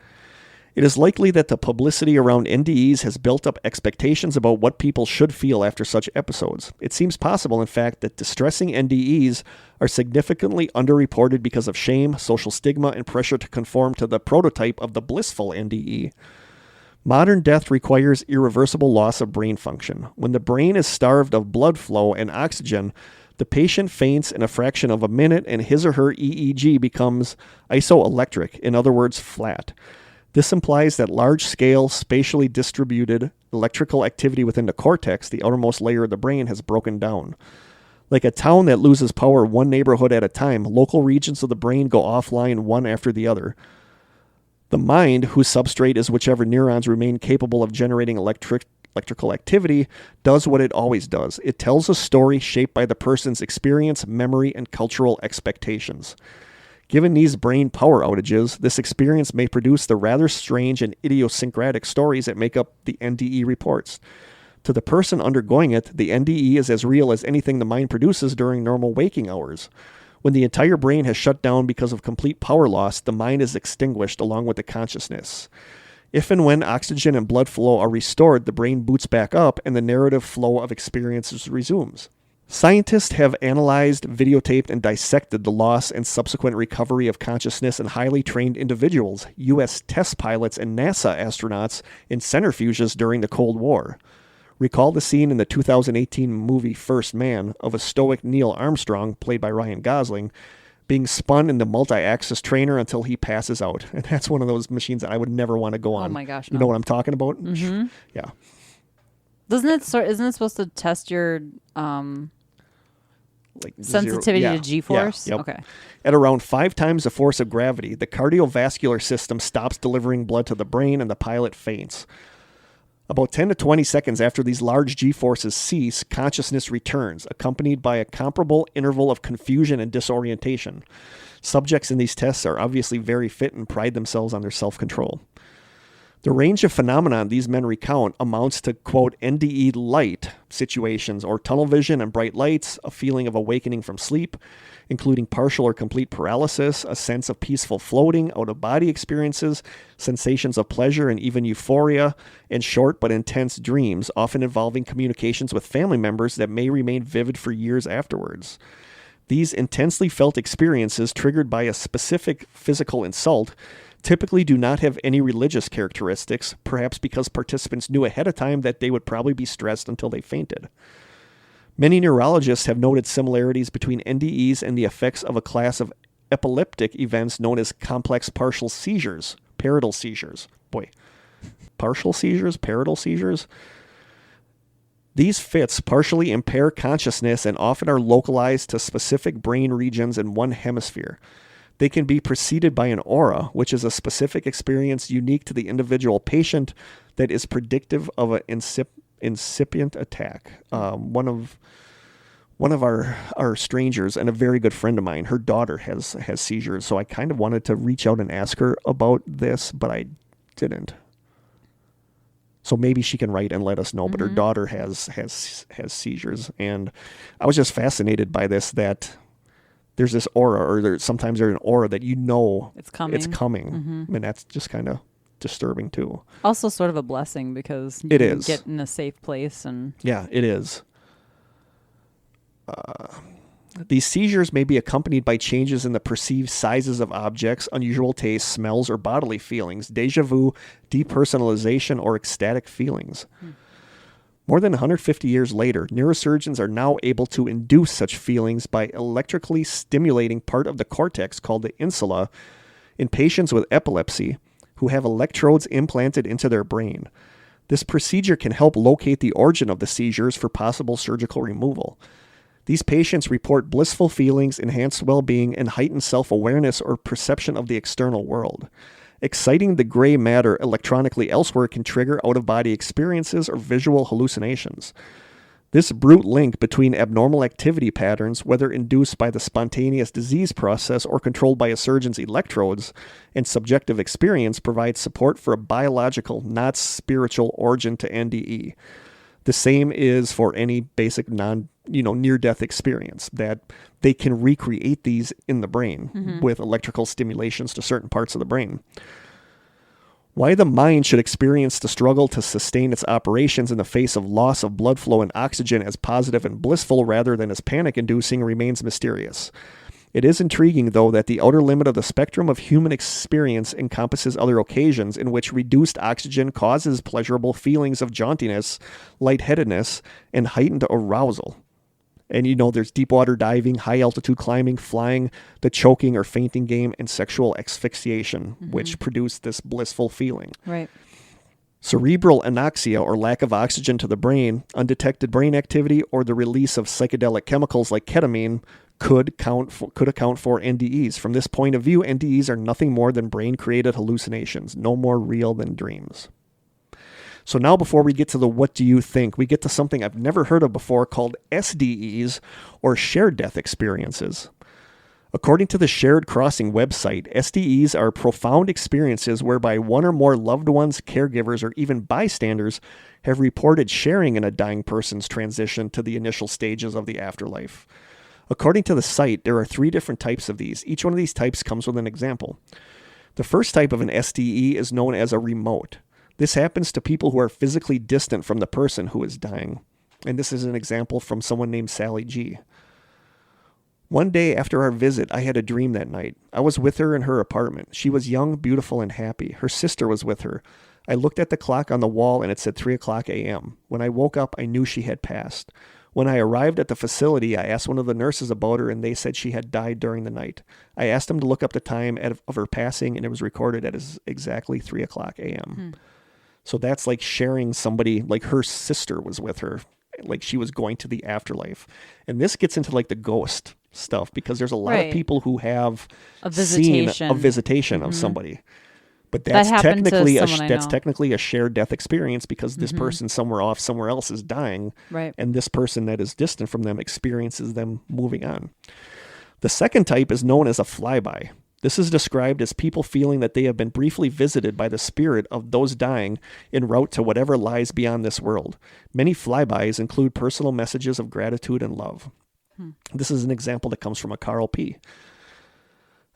it is likely that the publicity around NDEs has built up expectations about what people should feel after such episodes. It seems possible, in fact, that distressing NDEs are significantly underreported because of shame, social stigma, and pressure to conform to the prototype of the blissful NDE. Modern death requires irreversible loss of brain function. When the brain is starved of blood flow and oxygen, the patient faints in a fraction of a minute and his or her EEG becomes isoelectric, in other words, flat. This implies that large-scale, spatially distributed electrical activity within the cortex, the outermost layer of the brain, has broken down. Like a town that loses power one neighborhood at a time, local regions of the brain go offline one after the other. The mind, whose substrate is whichever neurons remain capable of generating electrical activity, does what it always does. It tells a story shaped by the person's experience, memory, and cultural expectations. Given these brain power outages, this experience may produce the rather strange and idiosyncratic stories that make up the NDE reports. To the person undergoing it, the NDE is as real as anything the mind produces during normal waking hours. When the entire brain has shut down because of complete power loss, the mind is extinguished along with the consciousness. If and when oxygen and blood flow are restored, the brain boots back up and the narrative flow of experiences resumes. Scientists have analyzed, videotaped, and dissected the loss and subsequent recovery of consciousness in highly trained individuals, U.S. test pilots and NASA astronauts in centrifuges during the Cold War. Recall the scene in the 2018 movie First Man of a stoic Neil Armstrong, played by Ryan Gosling, being spun in the multi-axis trainer until he passes out. And that's one of those machines that I would never want to go on. Oh my gosh, You no. know what I'm talking about? Mm-hmm. Yeah. Isn't it supposed to test your Like sensitivity zero, to G-force? Yeah, yep. Okay. At around 5 times the force of gravity, the cardiovascular system stops delivering blood to the brain and the pilot faints. About 10 to 20 seconds after these large G-forces cease, consciousness returns, accompanied by a comparable interval of confusion and disorientation. Subjects in these tests are obviously very fit and pride themselves on their self-control. The range of phenomenon these men recount amounts to, quote, NDE light situations or tunnel vision and bright lights, a feeling of awakening from sleep, including partial or complete paralysis, a sense of peaceful floating, out-of-body experiences, sensations of pleasure and even euphoria, and short but intense dreams, often involving communications with family members that may remain vivid for years afterwards. These intensely felt experiences, triggered by a specific physical insult, typically do not have any religious characteristics, perhaps because participants knew ahead of time that they would probably be stressed until they fainted. Many neurologists have noted similarities between NDEs and the effects of a class of epileptic events known as complex partial seizures, parietal seizures. Partial seizures, parietal seizures? These fits partially impair consciousness and often are localized to specific brain regions in one hemisphere. They can be preceded by an aura, which is a specific experience unique to the individual patient that is predictive of an incipient attack. One of our strangers and a very good friend of mine, her daughter has seizures, so I kind of wanted to reach out and ask her about this, but I didn't. So maybe she can write and let us know. But her daughter has seizures, and I was just fascinated by this, that there's this aura, or sometimes there's an aura that it's coming. And that's just kind of disturbing too. Also sort of a blessing, because you it can is. get in a safe place. And yeah, it is. These seizures may be accompanied by changes in the perceived sizes of objects, unusual tastes, smells, or bodily feelings, déjà vu, depersonalization, or ecstatic feelings. More than 150 years later, neurosurgeons are now able to induce such feelings by electrically stimulating part of the cortex called the insula in patients with epilepsy who have electrodes implanted into their brain. This procedure can help locate the origin of the seizures for possible surgical removal. These patients report blissful feelings, enhanced well-being, and heightened self-awareness or perception of the external world. Exciting the gray matter electronically elsewhere can trigger out-of-body experiences or visual hallucinations. This brute link between abnormal activity patterns, whether induced by the spontaneous disease process or controlled by a surgeon's electrodes, and subjective experience provides support for a biological, not spiritual origin to NDE. The same is for any basic near-death experience, that they can recreate these in the brain with electrical stimulations to certain parts of the brain. Why the mind should experience the struggle to sustain its operations in the face of loss of blood flow and oxygen as positive and blissful rather than as panic-inducing remains mysterious. It is intriguing, though, that the outer limit of the spectrum of human experience encompasses other occasions in which reduced oxygen causes pleasurable feelings of jauntiness, lightheadedness, and heightened arousal. And there's deep water diving, high altitude climbing, flying, the choking or fainting game, and sexual asphyxiation, which produce this blissful feeling. Right. Cerebral anoxia, or lack of oxygen to the brain, undetected brain activity, or the release of psychedelic chemicals like ketamine could account for NDEs. From this point of view, NDEs are nothing more than brain-created hallucinations, no more real than dreams. So now before we get to the what do you think, we get to something I've never heard of before called SDEs, or shared death experiences. According to the Shared Crossing website, SDEs are profound experiences whereby one or more loved ones, caregivers, or even bystanders have reported sharing in a dying person's transition to the initial stages of the afterlife. According to the site, there are 3 different types of these. Each one of these types comes with an example. The first type of an SDE is known as a remote. This happens to people who are physically distant from the person who is dying. And this is an example from someone named Sally G. One day after our visit, I had a dream that night. I was with her in her apartment. She was young, beautiful, and happy. Her sister was with her. I looked at the clock on the wall and it said 3 o'clock a.m. When I woke up, I knew she had passed. When I arrived at the facility, I asked one of the nurses about her and they said she had died during the night. I asked them to look up the time of her passing and it was recorded at exactly 3 o'clock a.m. So that's like sharing somebody, like her sister was with her, like she was going to the afterlife. And this gets into like the ghost stuff because there's a lot of people who have seen a visitation of somebody. But that's technically a shared death experience because this person somewhere else is dying. Right. And this person that is distant from them experiences them moving on. The second type is known as a flyby. This is described as people feeling that they have been briefly visited by the spirit of those dying en route to whatever lies beyond this world. Many flybys include personal messages of gratitude and love. This is an example that comes from a Carl P.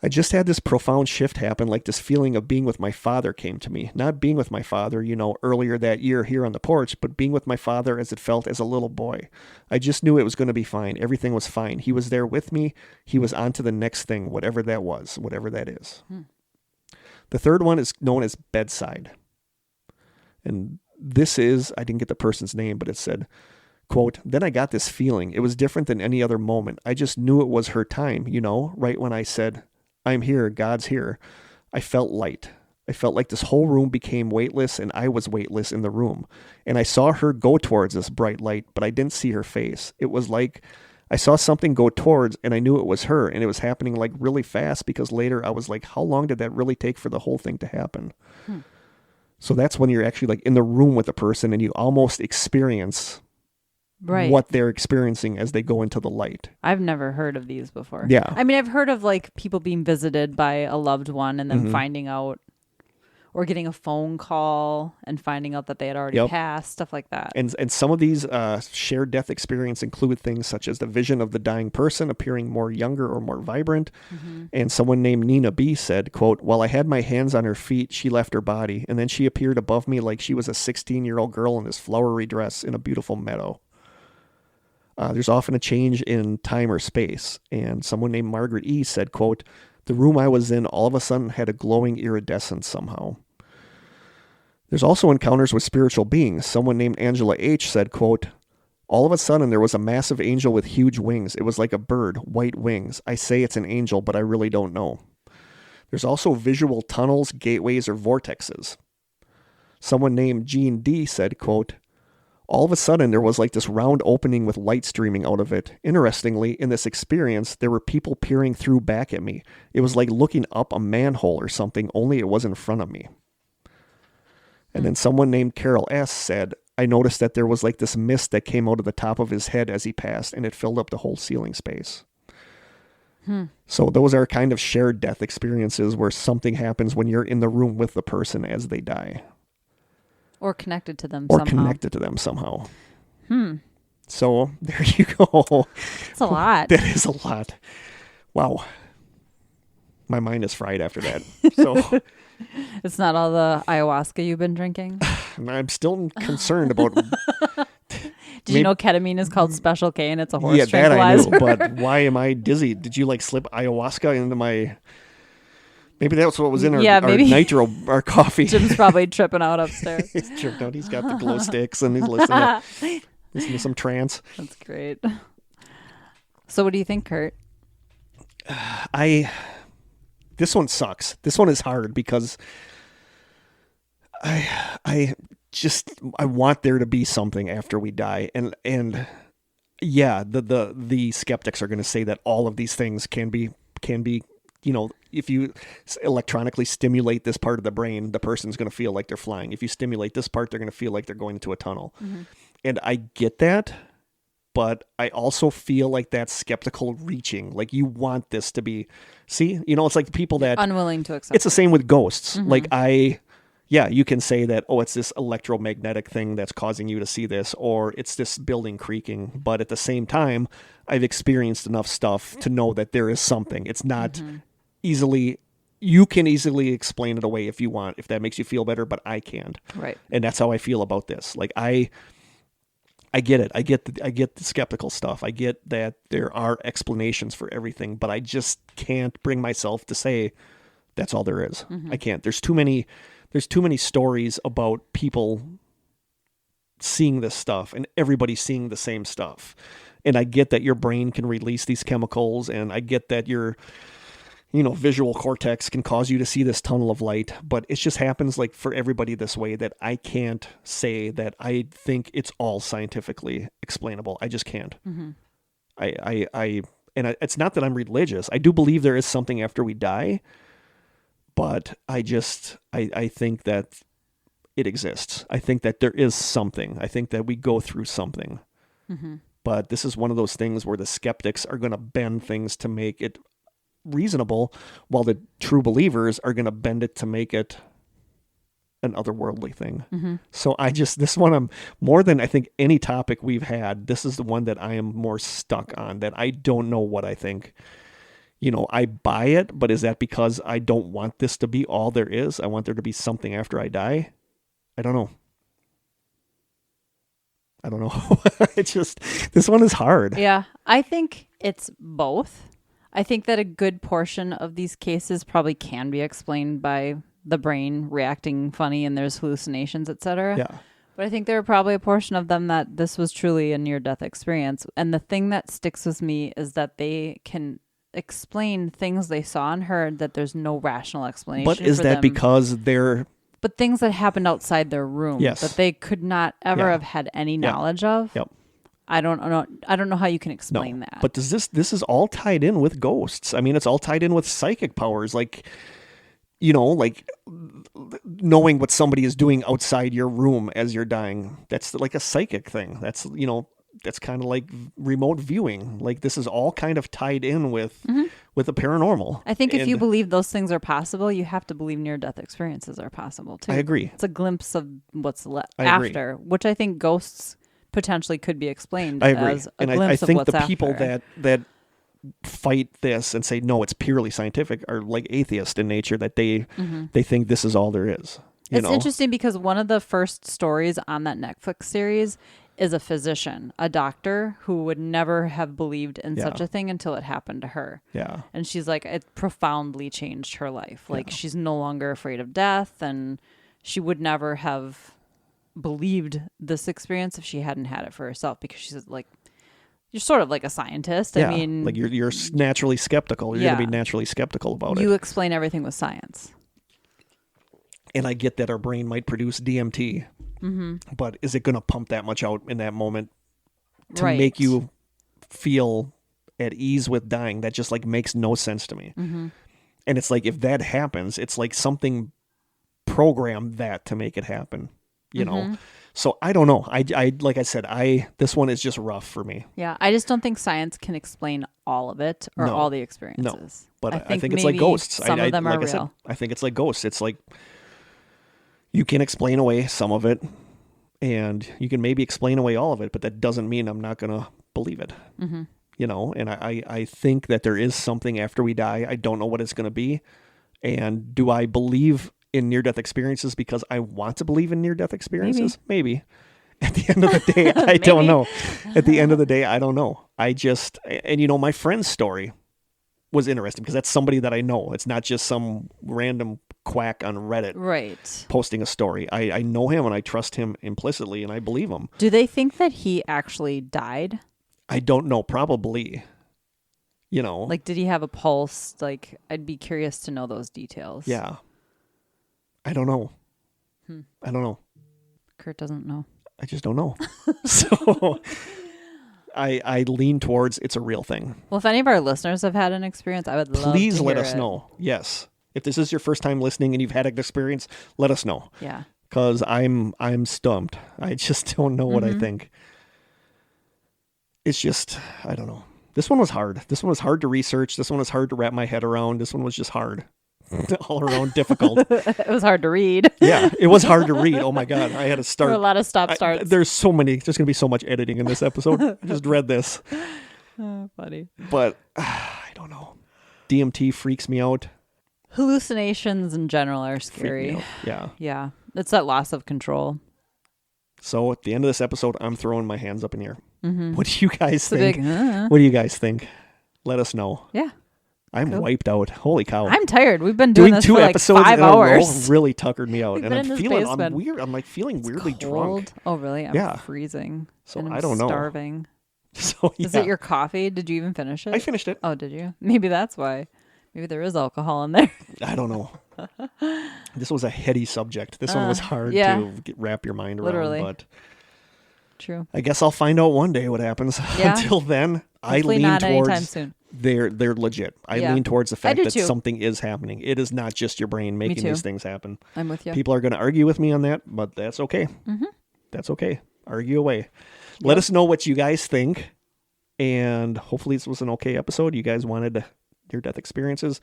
I just had this profound shift happen, like this feeling of being with my father came to me. Not being with my father, earlier that year here on the porch, but being with my father as it felt as a little boy. I just knew it was going to be fine. Everything was fine. He was there with me. He was on to the next thing, whatever that was, whatever that is. The third one is known as bedside. And this is, I didn't get the person's name, but it said, quote, then I got this feeling. It was different than any other moment. I just knew it was her time, right when I said, I'm here, God's here. I felt light. I felt like this whole room became weightless and I was weightless in the room. And I saw her go towards this bright light, but I didn't see her face. It was like I saw something go towards and I knew it was her and it was happening like really fast because later I was like, how long did that really take for the whole thing to happen? So that's when you're actually like in the room with the person and you almost experience what they're experiencing as they go into the light. I've never heard of these before. Yeah. I mean, I've heard of like people being visited by a loved one and then finding out or getting a phone call and finding out that they had already passed, stuff like that. And some of these shared death experience include things such as the vision of the dying person appearing more younger or more vibrant. And someone named Nina B said, quote, while I had my hands on her feet, she left her body and then she appeared above me like she was a 16-year-old girl in this flowery dress in a beautiful meadow. There's often a change in time or space. And someone named Margaret E. said, quote, the room I was in all of a sudden had a glowing iridescence somehow. There's also encounters with spiritual beings. Someone named Angela H. said, quote, all of a sudden there was a massive angel with huge wings. It was like a bird, white wings. I say it's an angel, but I really don't know. There's also visual tunnels, gateways, or vortexes. Someone named Jean D. said, quote, all of a sudden, there was like this round opening with light streaming out of it. Interestingly, in this experience, there were people peering through back at me. It was like looking up a manhole or something, only it was in front of me. And then someone named Carol S. said, I noticed that there was like this mist that came out of the top of his head as he passed, and it filled up the whole ceiling space. So those are kind of shared death experiences where something happens when you're in the room with the person as they die. Or connected to them somehow. So there you go. That's a lot. That is a lot. Wow. My mind is fried after that. So it's not all the ayahuasca you've been drinking? I'm still concerned about... Did you know ketamine is called Special K and it's a horse tranquilizer? Yeah, that I knew, but why am I dizzy? Did you like slip ayahuasca into my... Maybe that's what was in our nitro, our coffee. Jim's probably tripping out upstairs. He's tripping out. He's got the glow sticks and he's listening to some trance. That's great. So what do you think, Kurt? This one sucks. This one is hard because I want there to be something after we die. And yeah, the skeptics are going to say that all of these things can be, if you electronically stimulate this part of the brain, the person's going to feel like they're flying. If you stimulate this part, they're going to feel like they're going into a tunnel. And I get that, but I also feel like that's skeptical reaching. Like you want this to be, it's like the people that unwilling to accept. It's the same with ghosts. Like you can say that, oh, it's this electromagnetic thing that's causing you to see this, or it's this building creaking. But at the same time, I've experienced enough stuff to know that there is something. It's not you can easily explain it away if you want, if that makes you feel better, but I can't. Right. And that's how I feel about this. Like I get it. I get the skeptical stuff. I get that there are explanations for everything, but I just can't bring myself to say that's all there is. I can't. There's too many stories about people seeing this stuff and everybody seeing the same stuff. And I get that your brain can release these chemicals, and I get that your visual cortex can cause you to see this tunnel of light, but it just happens like for everybody this way that I can't say that I think it's all scientifically explainable. I just can't. It's not that I'm religious. I do believe there is something after we die, but I think that it exists. I think that there is something. I think that we go through something. But this is one of those things where the skeptics are going to bend things to make it reasonable, while the true believers are going to bend it to make it an otherworldly thing. So this one, I'm more than I think any topic we've had, this is the one that I am more stuck on, that I don't know what I think. I buy it, but is that because I don't want this to be all there is? I want there to be something after I die. I don't know. This one is hard. Yeah. I think it's both. I think that a good portion of these cases probably can be explained by the brain reacting funny and there's hallucinations, etc. Yeah. But I think there are probably a portion of them that this was truly a near-death experience. And the thing that sticks with me is that they can explain things they saw and heard that there's no rational explanation. But is that because they're... But things that happened outside their room Yes. that they could not ever have had any knowledge of. Yep. I don't know how you can explain that. But does this is all tied in with ghosts? I mean, it's all tied in with psychic powers, like knowing what somebody is doing outside your room as you're dying. That's like a psychic thing. That's that's kind of like remote viewing. Like this is all kind of tied in with the paranormal. I think if you believe those things are possible, you have to believe near-death experiences are possible too. I agree. It's a glimpse of what's after, which I think ghosts potentially could be explained as a glimpse of what's after. I think the people that fight this and say no, it's purely scientific are like atheists in nature, that they think this is all there is. It's interesting because one of the first stories on that Netflix series is a physician, a doctor who would never have believed in such a thing until it happened to her. Yeah. And she's like, it profoundly changed her life. Like she's no longer afraid of death, and she would never have believed this experience if she hadn't had it for herself, because she's like, you're sort of like a scientist. Yeah. I mean, like you're naturally skeptical. You're going to be naturally skeptical about it. You explain everything with science. And I get that our brain might produce DMT, but is it going to pump that much out in that moment to make you feel at ease with dying? That just like makes no sense to me. And it's like, if that happens, it's like something programmed that to make it happen, you know? So I don't know. I like I said, this one is just rough for me. Yeah. I just don't think science can explain all of it or all the experiences. No, but I think it's like ghosts. Some of them are real. I said, I think it's like ghosts. It's like, you can explain away some of it, and you can maybe explain away all of it, but that doesn't mean I'm not going to believe it. You know, and I think that there is something after we die. I don't know what it's going to be. And do I believe in near-death experiences because I want to believe in near-death experiences? Maybe. At the end of the day, I don't know. At the end of the day, I don't know. And my friend's story was interesting because that's somebody that I know. It's not just some random quack on Reddit posting a story. I know him and I trust him implicitly and I believe him. Do they think that he actually died? I don't know. Probably. Like, did he have a pulse? Like, I'd be curious to know those details. Yeah. I don't know. I don't know. Kurt doesn't know. I just don't know. So I lean towards it's a real thing. Well, if any of our listeners have had an experience, I would love Please to let hear us it. know. Yes. If this is your first time listening and you've had an experience, let us know. Yeah. Because I'm stumped. I just don't know what I think. It's just, I don't know. This one was hard. This one was hard to research. This one was hard to wrap my head around. This one was just hard. All around difficult. It was hard to read. Yeah, it was hard to read. Oh my God. I had to There start. were a lot of stop-starts. There's so many. There's going to be so much editing in this episode. I just read this. Oh, funny. But I don't know. DMT freaks me out. Hallucinations in general are Freak scary. me out. Yeah. Yeah. It's that loss of control. So at the end of this episode, I'm throwing my hands up in the air. What do you guys It's a think? big, What do you guys think? Let us know. yeah. I'm Cool. wiped out. Holy cow. I'm tired. We've been doing this two for like episodes 5 in a row hours. really tuckered me out. We've And been I'm in this feeling, basement. I'm like feeling weirdly Cold. drunk. Oh, really? I'm Yeah. freezing. So and I'm I don't know. starving. So yeah. Is it your coffee? Did you even finish it? I finished it. Oh, did you? Maybe that's why. Maybe there is alcohol in there. I don't know. This was a heady subject. This one was hard yeah. to wrap your mind around. Literally. But True. I guess I'll find out one day what happens. Yeah. Until then, I Hopefully lean not anytime towards soon. they're legit. I Yeah. lean towards the fact do that too. something is happening. It is not just your brain making too. these things happen. I'm with you. People are going to argue with me on that, but that's okay. That's okay. Argue away. Let us know what you guys think. And hopefully this was an okay episode. You guys wanted near-death experiences.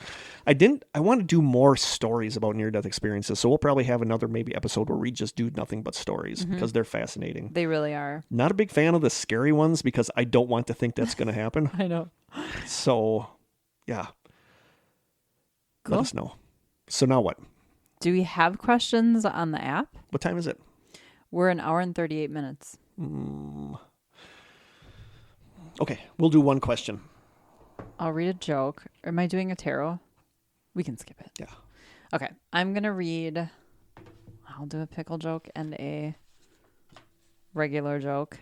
I want to do more stories about near-death experiences. So we'll probably have another maybe episode where we just do nothing but stories because they're fascinating. They really are. Not a big fan of the scary ones because I don't want to think that's going to happen. I know. So, yeah. Cool. Let us know. So now what? Do we have questions on the app? What time is it? We're an hour and 38 minutes. Okay, we'll do one question. I'll read a joke. Am I doing a tarot? We can skip it. Yeah. Okay. I'm going to read. I'll do a pickle joke and a regular joke.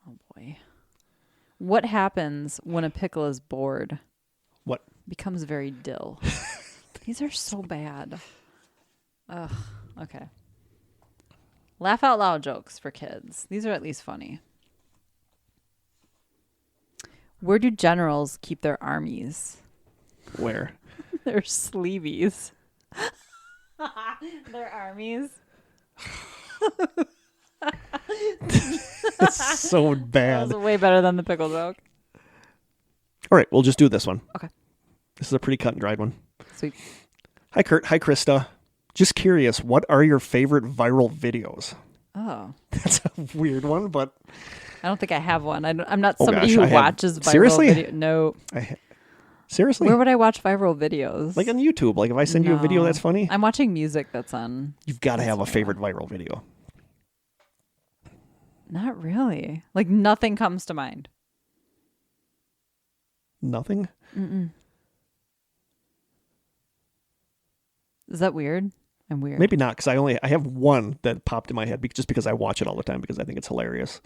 Oh, boy. What happens when a pickle is bored? What? Becomes very dill. These are so bad. Ugh. Okay. Laugh out loud jokes for kids. These are at least funny. Where do generals keep their armies? Where? Their sleeveys. Their armies. That's so That bad. was way better than the pickle joke. All right, we'll just do this one. Okay. This is a pretty cut and dried one. Sweet. Hi, Kurt. Hi, Krista. Just curious, what are your favorite viral videos? Oh. That's a weird one, but I don't think I have one. I'm not Oh, somebody gosh, who I have- watches viral Seriously? video. No. seriously? Where would I watch viral videos? Like on YouTube. Like if I send you a video No. that's funny, I'm watching music that's on. you've got to have a favorite viral video. Not really. Like nothing comes to mind. Nothing? Is that weird? I'm weird. Maybe not, because I have one that popped in my head just because I watch it all the time because I think it's hilarious.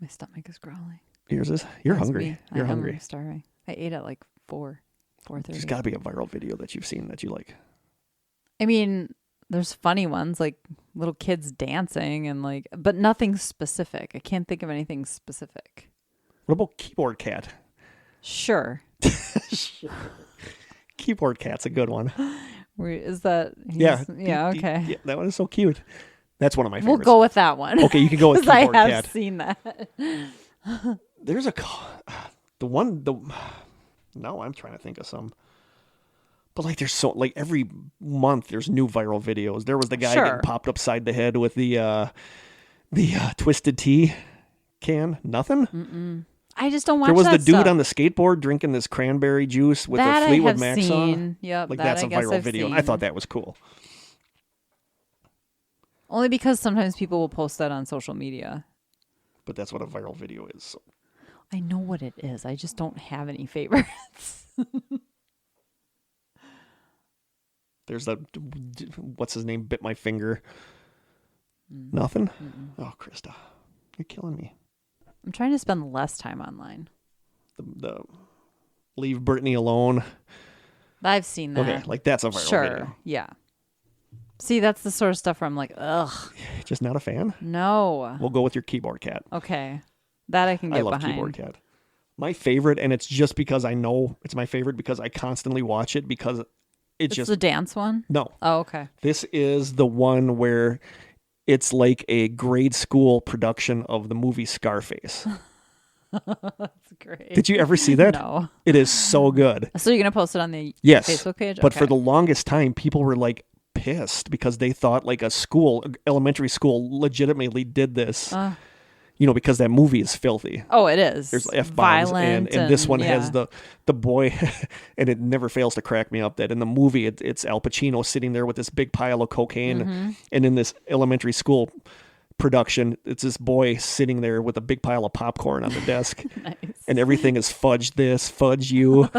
My stomach is growling. Yours is? You're That's hungry. me. You're I am hungry. starving. I ate at like 4:30. There's got to be a viral video that you've seen that you like. I mean, there's funny ones like little kids dancing and like, but nothing specific. I can't think of anything specific. What about Keyboard Cat? Sure. Keyboard Cat's a good one. Is that? Yeah. Yeah. Okay. Yeah, that one is so cute. That's one of my We'll favorites. go with that one. Okay, you can go with Because I Keyboard have Cat. seen that. There's now I'm trying to think of some. But like there's so like every month there's new viral videos. There was the guy Sure. getting popped upside the head with the twisted tea can. Nothing? I just don't watch There was that the dude stuff. on the skateboard drinking this cranberry juice with that the I Fleetwood have Mac seen. song. Yep. Like that that's I a guess viral I've video. Seen. I thought that was cool. Only because sometimes people will post that on social media. But that's what a viral video is. So. I know what it is. I just don't have any favorites. There's that, what's his name, bit my finger. Nothing? Oh, Krista, you're killing me. I'm trying to spend less time online. The leave Brittany alone. I've seen that. Okay, like that's a viral sure. video. Yeah. See, that's the sort of stuff where I'm like, ugh, Just not a fan? no. We'll go with your Keyboard Cat. Okay. That I can get I love behind. Keyboard Cat. My favorite, and it's just because I know it's my favorite because I constantly watch it because it's just the dance one? no. Oh, okay. This is the one where it's like a grade school production of the movie Scarface. That's great. Did you ever see that? No. It is so good. So you're going to post it on the Yes. Facebook page? But Okay. for the longest time, people were like pissed because they thought like a school, elementary school legitimately did this, because that movie is filthy. Oh, it is. There's F-bombs, Violent and this one yeah. has the boy, and it never fails to crack me up that in the movie it's Al Pacino sitting there with this big pile of cocaine, and in this elementary school production, it's this boy sitting there with a big pile of popcorn on the desk, Nice. and everything is fudge this, fudge you,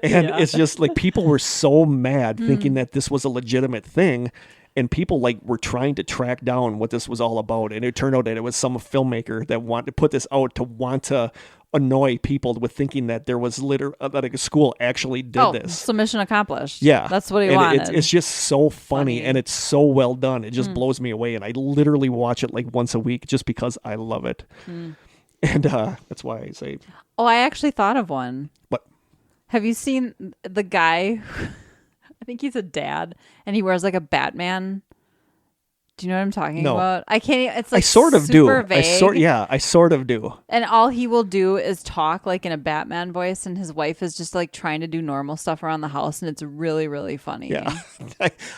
and it's just like people were so mad thinking that this was a legitimate thing. And people like were trying to track down what this was all about, and it turned out that it was some filmmaker that wanted to put this out to want to annoy people with thinking that there was that a school actually did this. So mission accomplished. Yeah, That's what he and wanted. It's just so funny, and it's so well done. It just blows me away, and I literally watch it like once a week just because I love it. And that's why I say. Oh, I actually thought of one. What? Have you seen the guy? I think he's a dad, and he wears like a Batman. Do you know what I'm talking No. about? I can't. It's like I sort of do. super vague. I sort of do. And all he will do is talk like in a Batman voice, and his wife is just like trying to do normal stuff around the house, and it's really, really funny. Yeah,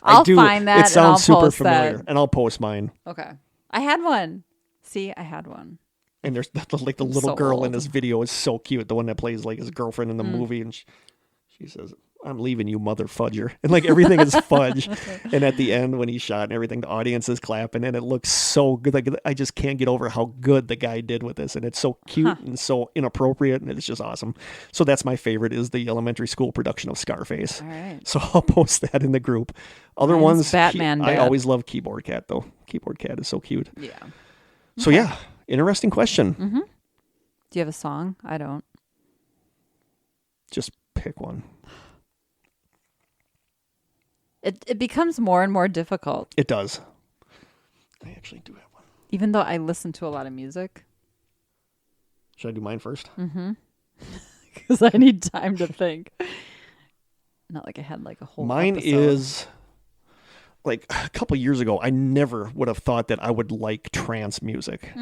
I'll do. find that It sounds and I'll super post familiar, that. and I'll post mine. Okay. I had one. See, I had one. And there's like the little So girl in old. this video is so cute. The one that plays like his girlfriend in the movie, and she says, "I'm leaving you, mother fudger," and like everything is fudge. And at the end, when he's shot and everything, the audience is clapping, and it looks so good. Like I just can't get over how good the guy did with this, and it's so cute and so inappropriate, and it's just awesome. So that's my favorite is the elementary school production of Scarface. All right. So I'll post that in the group. Other Mine's ones, Batman I Dad. always love Keyboard Cat though. Keyboard Cat is so cute. Yeah. So yeah, interesting question. Do you have a song? I don't. Just pick one. It becomes more and more difficult, It does. I actually do have one. even though I listen to a lot of music, Should I do mine first? because I need time to think. Not like I had like a whole. Mine episode. is like a couple years ago. I never would have thought that I would like trance music,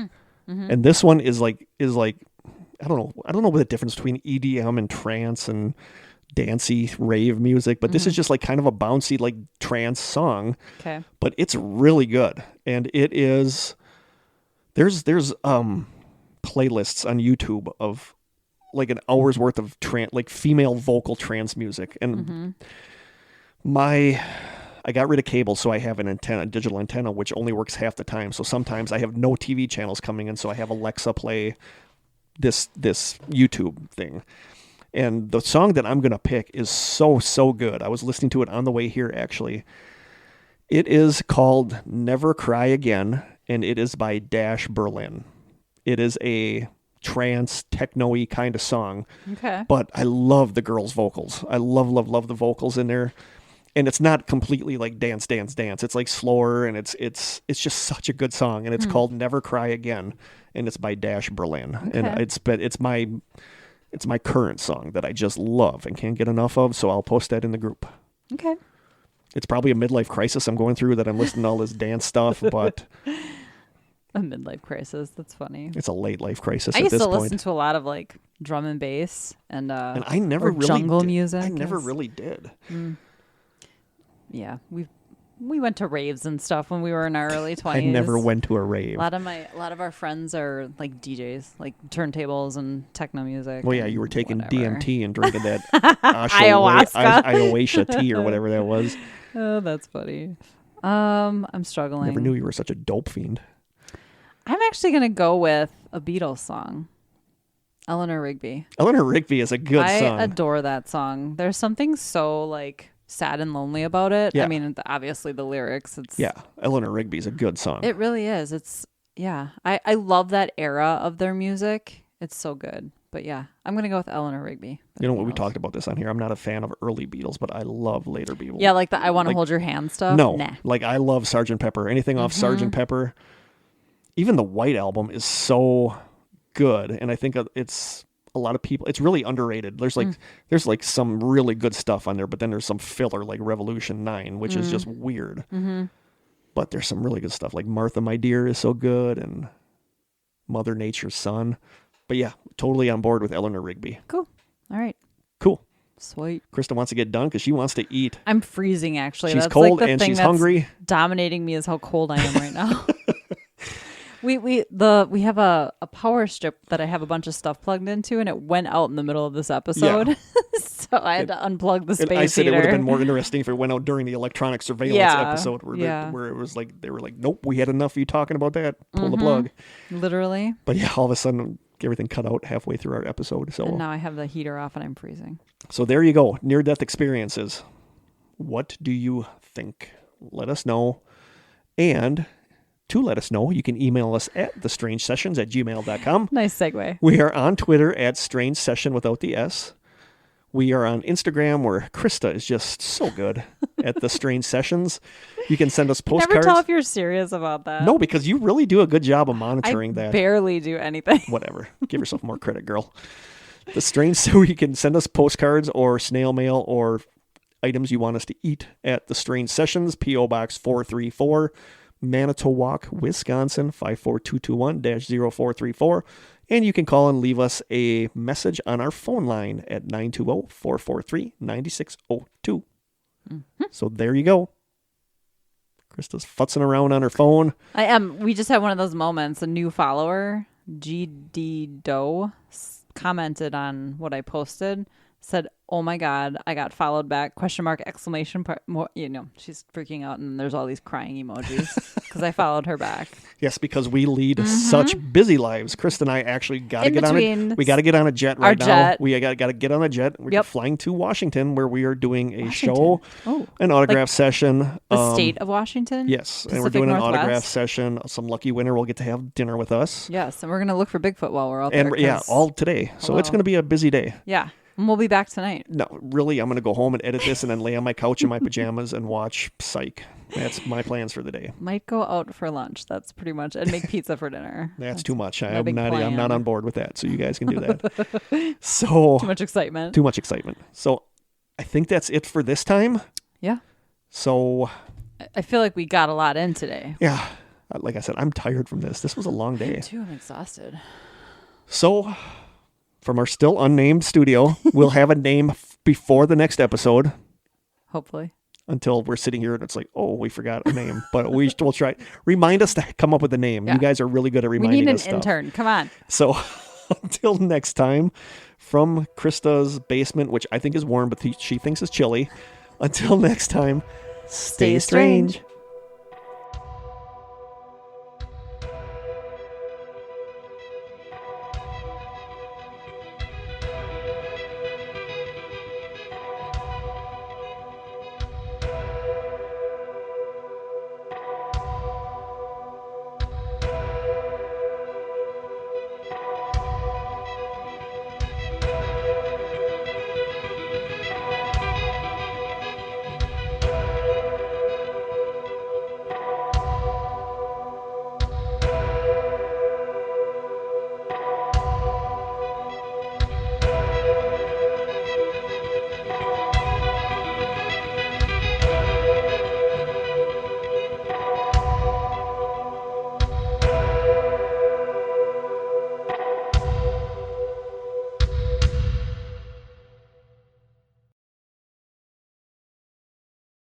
and this one is like I don't know what the difference between EDM and trance and dancey rave music, but this is just like kind of a bouncy like trance song. Okay. But it's really good, and it is. There's playlists on YouTube of like an hour's worth of like female vocal trance music, and I got rid of cable, so I have an antenna, a digital antenna, which only works half the time. So sometimes I have no TV channels coming in, so I have Alexa play this YouTube thing. And the song that I'm going to pick is so good. I was listening to it on the way here, actually. It is called Never Cry Again, and it is by Dash Berlin. It is a trance, techno-y kind of song. Okay. But I love the girls' vocals. I love the vocals in there. And it's not completely like dance. It's like slower, and it's just such a good song. And it's called Never Cry Again, and it's by Dash Berlin. Okay. And it's my current song that I just love and can't get enough of. So I'll post that in the group. Okay. It's probably a midlife crisis I'm going through that I'm listening to all this dance stuff, but A midlife crisis. That's funny. it's a late life crisis I at used this to point. listen to a lot of like drum and bass and I never or really jungle did. music. I never is- really did. Yeah, we went to raves and stuff when we were in our early 20s. I never went to a A rave. lot of our friends are like DJs, like turntables and techno music. Well, yeah, and you were taking whatever. DMT and drinking that Ayahuasca. Ayahuasca tea or whatever that was. Oh, that's funny. I'm struggling. Never knew you were such a dope fiend. I'm actually gonna go with a Beatles song. Eleanor Rigby. Eleanor Rigby is a good I song. adore that song. There's something so like sad and lonely about it. Yeah. I mean, obviously the lyrics. It's Yeah, Eleanor Rigby is a good song. It really is. It's yeah. I love that era of their music. It's so good. But yeah, I'm gonna go with Eleanor Rigby. You know what? We Beatles. talked about this on here. I'm not a fan of early Beatles, but I love later Beatles. Yeah, like the I Want to Like- Hold Your Hand stuff. No, Nah. like I love Sgt. Pepper. Anything off Mm-hmm. Sgt. Pepper. Even the White Album is so good, and I think it's a lot of people. It's really underrated. There's like some really good stuff on there, but then there's some filler like Revolution 9, which is just weird. Mm-hmm. But there's some really good stuff like Martha, My Dear is so good, and Mother Nature's Son. But yeah, totally on board with Eleanor Rigby. Cool. All right. Cool. Sweet. Krista wants to get done because she wants to eat. I'm freezing, actually. She's that's cold like the and thing she's that's hungry. Dominating me is how cold I am right now. We have a power strip that I have a bunch of stuff plugged into, and it went out in the middle of this episode. Yeah. So I had to unplug the space heater. I said it would have been more interesting if it went out during the electronic surveillance episode where it was like, they were like, nope, we had enough of you talking about that. Pull the plug. Literally. But yeah, all of a sudden everything cut out halfway through our episode. So and now I have the heater off and I'm freezing. So there you go. Near-death experiences. What do you think? Let us know. And to let us know, you can email us at thestrangesessions@gmail.com. Nice segue. We are on Twitter at Strange Session without the S. We are on Instagram where Krista is just so good at the Strange Sessions. You can send us postcards. Never tell if you're serious about that. No, because you really do a good job of monitoring that. I barely do anything. Whatever. Give yourself more credit, girl. The Strange, so you can send us postcards or snail mail or items you want us to eat at the Strange Sessions, P.O. Box 434, Manitowoc, Wisconsin 54221-0434. And you can call and leave us a message on our phone line at 920-443-9602. So there you go. Krista's futzing around on her phone. I am. We just had one of those moments. A new follower, GD Doe, commented on what I posted. Said, "Oh my God, I got followed back!" ? Exclamation part. More, she's freaking out, and there's all these crying emojis because I followed her back. Yes, because we lead such busy lives. Krista and I actually got to get on it. We got to get on a jet right now. We got to get on a jet. We're flying to Washington, where we are doing a show, an autograph session. The state of Washington. Yes, Pacific and we're doing Northwest. an autograph session. Some lucky winner will get to have dinner with us. Yes, and we're gonna look for Bigfoot while we're out there. And all today. So it's gonna be a busy day. Yeah. And we'll be back tonight. No, really, I'm going to go home and edit this and then lay on my couch in my pajamas and watch Psych. That's my plans for the day. Might go out for lunch. That's pretty much, and make pizza for dinner. That's too much. I'm not on board with that. So you guys can do that. So too much excitement. So I think that's it for this time. Yeah. So I feel like we got a lot in today. Yeah. Like I said, I'm tired from this. This was a long day. Me too. I'm exhausted. So from our still unnamed studio, we'll have a name before the next episode. Hopefully. Until we're sitting here and it's like, oh, we forgot a name. But we'll try. Remind us to come up with a name. Yeah. You guys are really good at reminding us. We need an intern. Come on. So until next time, from Krista's basement, which I think is warm, but she thinks is chilly. Until next time, stay strange.